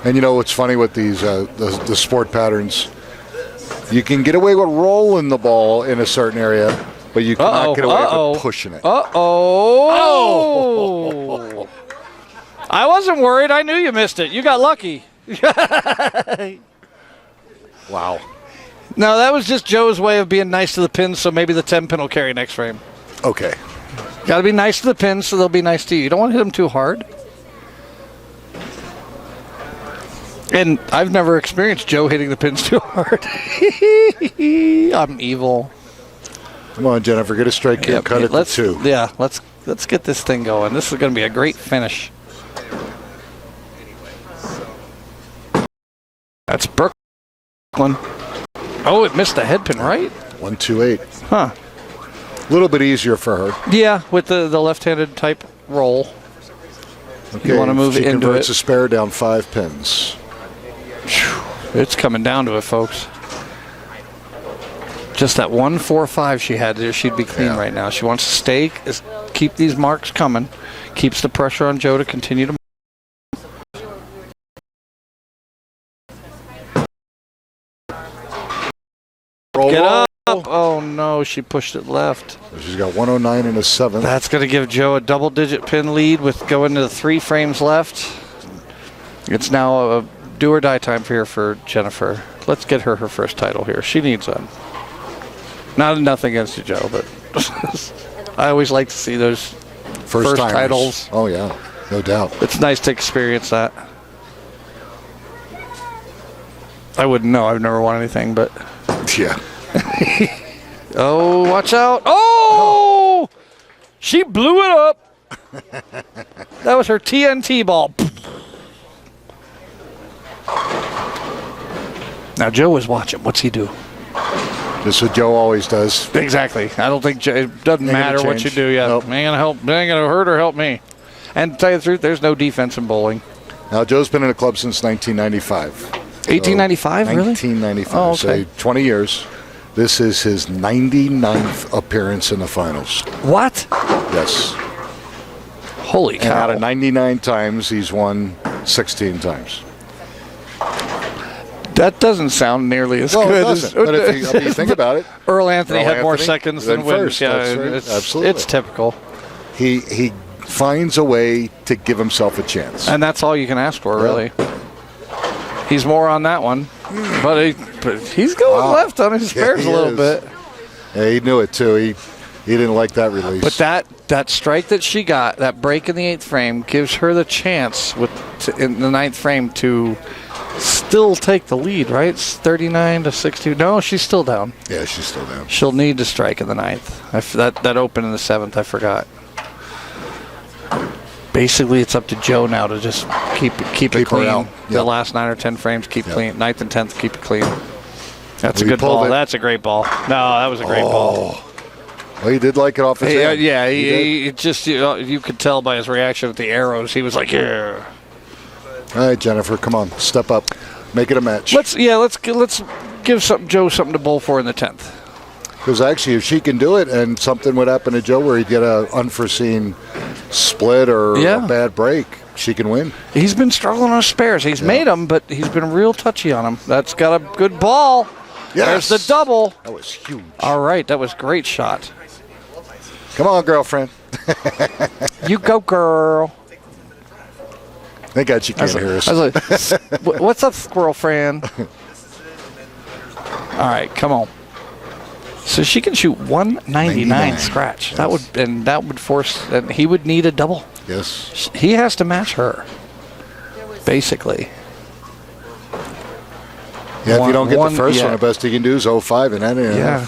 And you know what's funny with these the sport patterns? You can get away with rolling the ball in a certain area, but you cannot get away with pushing it. Oh! I wasn't worried. I knew you missed it. You got lucky. Wow. No, that was just Joe's way of being nice to the pins, so maybe the 10 pin will carry next frame. Okay. Got to be nice to the pins, so they'll be nice to you. You don't want to hit them too hard. And I've never experienced Joe hitting the pins too hard. I'm evil. Come on, Jennifer, get a strike here. Cut it to 2. Yeah, let's get this thing going. This is going to be a great finish. That's Brooklyn. Oh, it missed the head pin, right? 1-2-8. Huh. A little bit easier for her. Yeah, with the left-handed type roll. Okay. You want to move she into converts it. a spare down 5 pins. It's coming down to it, folks. Just that 1-4-5 she had there, she'd be clean right now. She wants to stay, keep these marks coming, keeps the pressure on Joe to continue to. Get up! Oh no, she pushed it left. She's got 109 in a 7th. That's going to give Joe a double-digit pin lead with going to the 3 frames left. It's now a do or die time here for Jennifer. Let's get her first title here. She needs one. Nothing against you, Joe, but I always like to see those first titles. Oh yeah, no doubt. It's nice to experience that. I wouldn't know. I've never won anything, but Yeah. oh, watch out! Oh, she blew it up. That was her TNT ball. Now Joe is watching. What's he do? This is what Joe always does. Exactly. I don't think Joe, it doesn't matter what you change. do. Yeah, Nope. ain't gonna help. Ain't gonna hurt or help me. And to tell you the truth, there's no defense in bowling. Now Joe's been in the club since 1995. 1895, really? 1995. Oh, okay. So 20 years. This is his 99th appearance in the finals. What? Yes. Holy And cow! out of 99 times, he's won 16 times. That doesn't sound nearly as Well, good it doesn't. as. But if you think about it, Earl Anthony Earl had more Anthony, seconds then than wins. first. Yeah, That's right. it's, Absolutely. it's typical, he finds a way to give himself a chance. and that's all you can ask for, really. He's more on that one, but he's going left on his spares he a little is. bit. Yeah, he knew it too. He didn't like that release. But that strike that she got, that break in the 8th frame, gives her the chance in the 9th frame to still take the lead, right? It's 39 to 60. No, she's still down. Yeah, she's still down. She'll need to strike in the 9th. That opened in the 7th. I forgot. Basically, it's up to Joe now to just keep it her clean. out. The Yep. last 9 or 10 frames, keep Yep. clean. 9th and 10th, keep it clean. That's a We good pulled ball. it. That's a great ball. No, that was a great ball. Well, he did like it off his hand. Yeah, He did. he just you could tell by his reaction at the arrows. He was like, yeah. All right, Jennifer, come on, step up, make it a match. Let's give Joe something to bowl for in the 10th. Because actually, if she can do it, and something would happen to Joe where he'd get an unforeseen split or a bad break, she can win. He's been struggling on spares. He's made them, but he's been real touchy on them. That's got a good ball. Yes. There's the double. That was huge. All right, that was a great shot. Come on, girlfriend. You go, girl. Thank God she can't hear us. I was like, what's up, Squirrel Fran? All right, come on. So she can shoot 199 scratch. Yes. That would force, and he would need a double. Yes. He has to match her, basically. Yeah, if you don't get the first one, the best he can do is 0-5 in that. Yeah.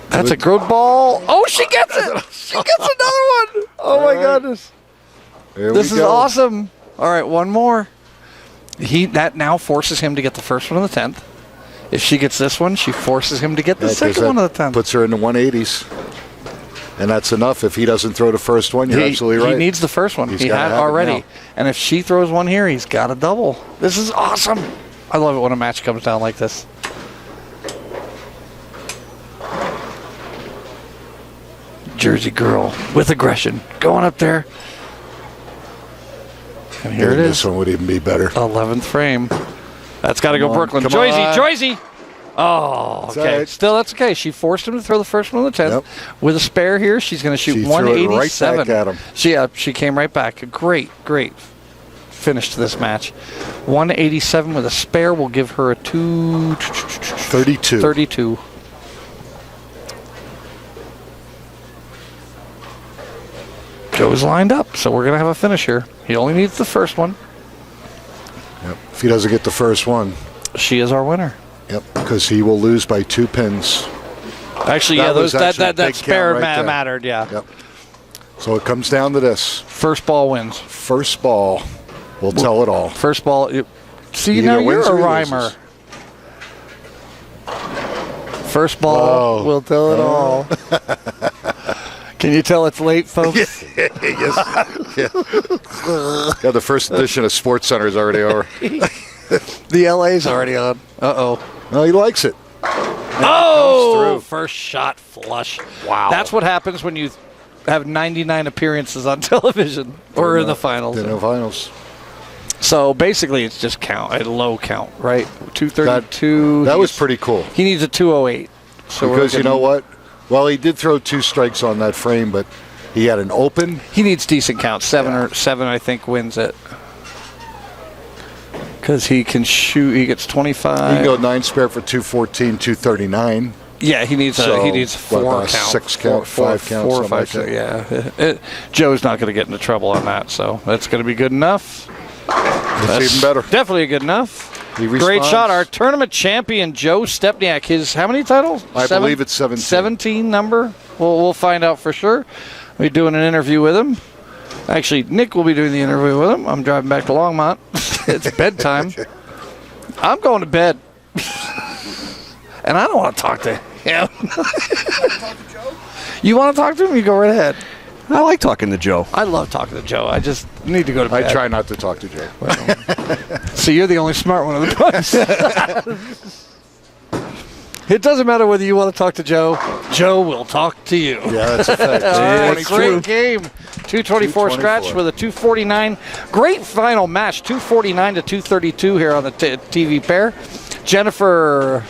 That's a good ball. Oh, she gets it. She gets another one. Oh, my goodness. This is awesome. All right, one more. That now forces him to get the first one on the 10th. If she gets this one, she forces him to get the second one on the 10th. Puts her in the 180s. And that's enough. If he doesn't throw the first one, you're absolutely right. He needs the first one. He had already. And if she throws one here, he's got a double. This is awesome. I love it when a match comes down like this. Jersey girl with aggression. Going up there. And here it is. This one would even be better. 11th frame. That's got to go Brooklyn. Joyzy. Oh, okay. Right. Still, that's okay. She forced him to throw the first one on the 10th. Yep. With a spare here, she's going to shoot She 187. Threw it right back at him. She came right back. A great finish to this match. 187 with a spare will give her a 32. Joe's lined up, so we're going to have a finish here. He only needs the first one. Yep. If he doesn't get the first one, she is our winner. Yep, because he will lose by 2 pins. Actually, that spare mattered, yeah. Yep. So it comes down to this. First ball wins. First ball will tell it all. First ball. See, now you're a rhymer. First ball will tell it all. Can you tell it's late, folks? Yes. Yeah, the first edition of Sports Center is already over. The LA's already on. Uh-oh. No, he likes it. Oh, first shot flush. Wow. That's what happens when you have 99 appearances on television or in the finals. In the finals. So basically it's just a low count, right? 232. That was pretty cool. He needs a 208. So because you know what? Well, he did throw 2 strikes on that frame, but he had an open. He needs decent count. 7, I think, wins it. Because he can shoot. He gets 25. He can go 9 spare for 214, 239. Yeah, he needs 4 count. 6 count, 5 count, 4 or 5 count. Yeah. Joe's not going to get into trouble on that, so that's going to be good enough. That's even better. Definitely good enough. Great shot. Our tournament champion, Joe Stepniak. His how many titles? I believe it's 17. 17 number. We'll find out for sure. We'll be doing an interview with him. Actually, Nick will be doing the interview with him. I'm driving back to Longmont. It's bedtime. I'm going to bed. And I don't want to talk to him. You want to talk to him? You go right ahead. I like talking to Joe. I love talking to Joe. I just need to go to bed. I try not to talk to Joe. So you're the only smart one of the bunch. It doesn't matter whether you want to talk to Joe. Joe will talk to you. Yeah, that's a fact. Great game. 224 scratch with a 249. Great final match. 249 to 232 here on the TV pair. Jennifer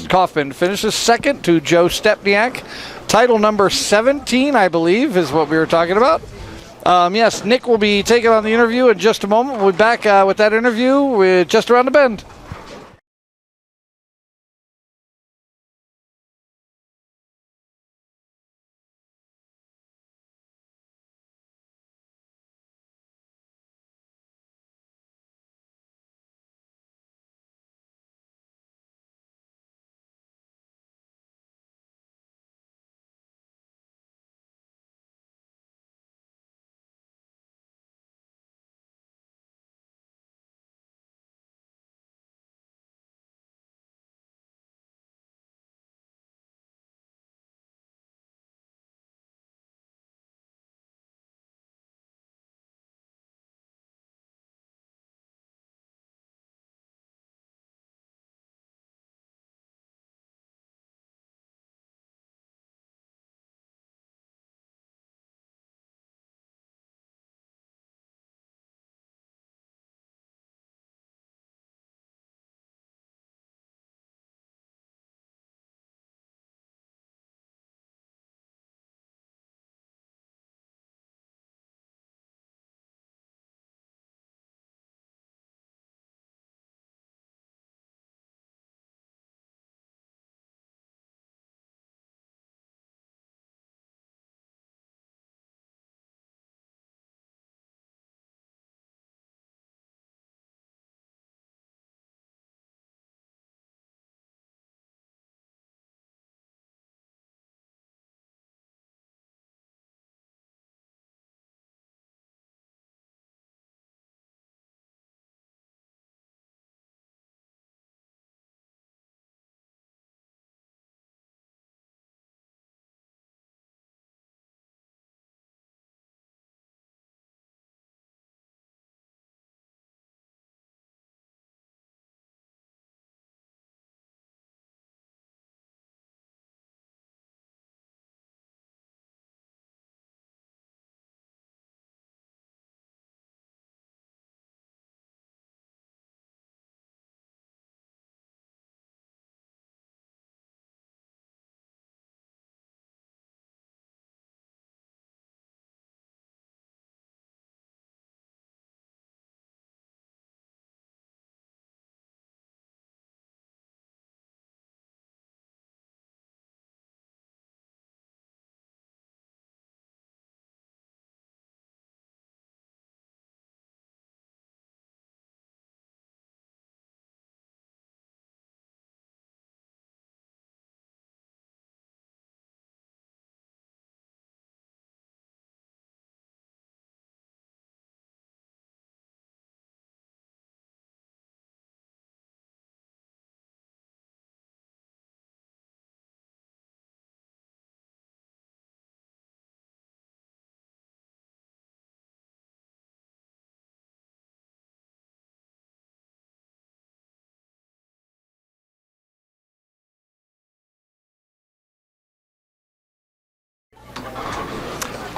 Kaufman finishes second to Joe Stepniak. Title number 17, I believe, is what we were talking about. Yes, Nick will be taking on the interview in just a moment. We'll be back with that interview just around the bend.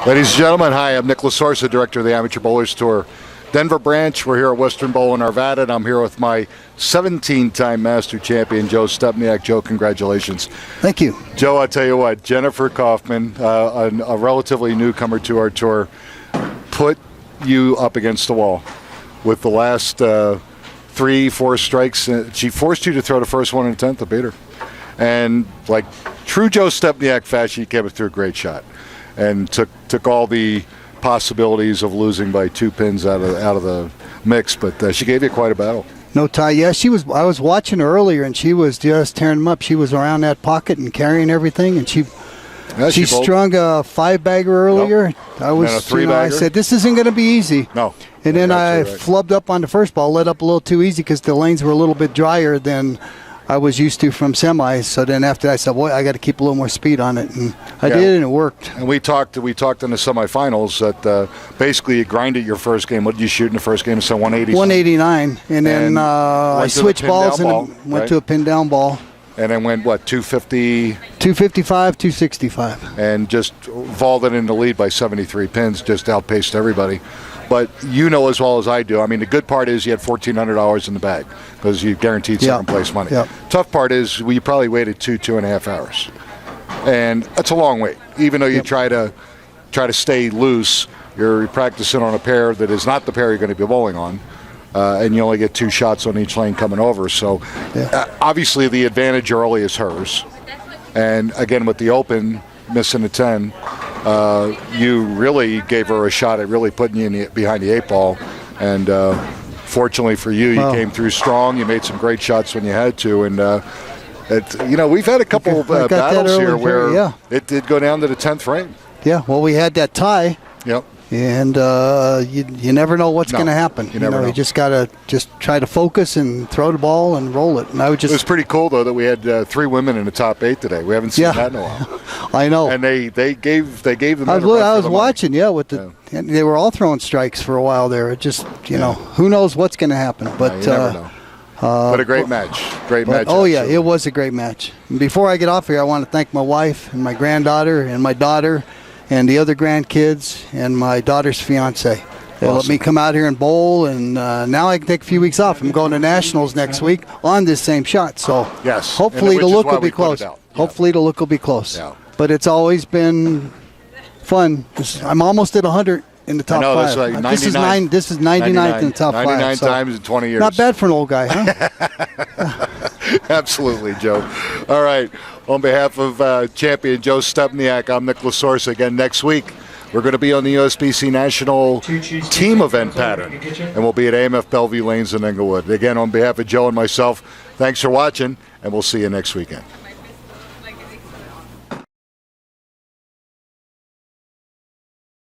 Ladies and gentlemen, hi, I'm Nick Lasorsa, Director of the Amateur Bowlers Tour Denver branch. We're here at Western Bowl in Arvada, and I'm here with my 17-time Master Champion, Joe Stepniak. Joe, congratulations. Thank you. Joe, I'll tell you what, Jennifer Kaufman, a relatively newcomer to our tour, put you up against the wall with the last 3-4 strikes. She forced you to throw the first one in the 10th to beat her. And like true Joe Stepniak fashion, you came through a great shot and took all the possibilities of losing by 2 pins out of the mix, but she gave you quite a battle. No tie. Yeah, I was watching her earlier, and she was just tearing them up. She was around that pocket and carrying everything, and she strung a 5-bagger earlier. Nope. I was, and a 3-bagger. I said, this isn't going to be easy. No. And then I flubbed up on the first ball, let up a little too easy because the lanes were a little bit drier than I was used to from semis. So then after that, I said, boy, I got to keep a little more speed on it. And I did, and it worked. And we talked in the semifinals that basically you grinded your first game. What did you shoot in the first game? So 180. 189. And then I switched balls and went to a pin down ball. And then went, 250? 255, 265. And just vaulted in the lead by 73 pins, just outpaced everybody. But you know as well as I do, I mean, the good part is you had $1,400 in the bag because you guaranteed second place money. Yep. Tough part is you probably waited 2.5 hours. And that's a long wait. Even though you try to stay loose, you're practicing on a pair that is not the pair you're going to be bowling on. And you only get 2 shots on each lane coming over. So obviously the advantage early is hers. And again, with the open, missing the 10, you really gave her a shot at really putting you behind the 8 ball. And fortunately for you, you came through strong. You made some great shots when you had to. And, we've had a couple of battles here where it did go down to the 10th frame. Yeah, well, we had that tie. Yep. And you never know what's going to happen. You never know. You just got to try to focus and throw the ball and roll it. And it was pretty cool, though, that we had 3 women in the top 8 today. We haven't seen that in a while. I know. And they gave them. I was watching, and they were all throwing strikes for a while there. It just, who knows what's going to happen. But you never know. But a great match. Great match. Oh, yeah, it was a great match. And before I get off here, I want to thank my wife and my granddaughter and my daughter and the other grandkids, and my daughter's fiance. They let me come out here and bowl, and now I can take a few weeks off. I'm going to Nationals next week on this same shot. So hopefully the look will be close. Hopefully the look will be close. Yeah. But it's always been fun. I'm almost at 100 in the top 5. That's like 99. This is 99th in the top 5. 99 times in 20 years. Not bad for an old guy, huh? Absolutely, Joe. All right. On behalf of champion Joe Stepniak, I'm Nick Lasorsa. Again, next week, we're going to be on the USBC National Team Event pattern, and we'll be at AMF Bellevue Lanes in Englewood. Again, on behalf of Joe and myself, thanks for watching, and we'll see you next weekend.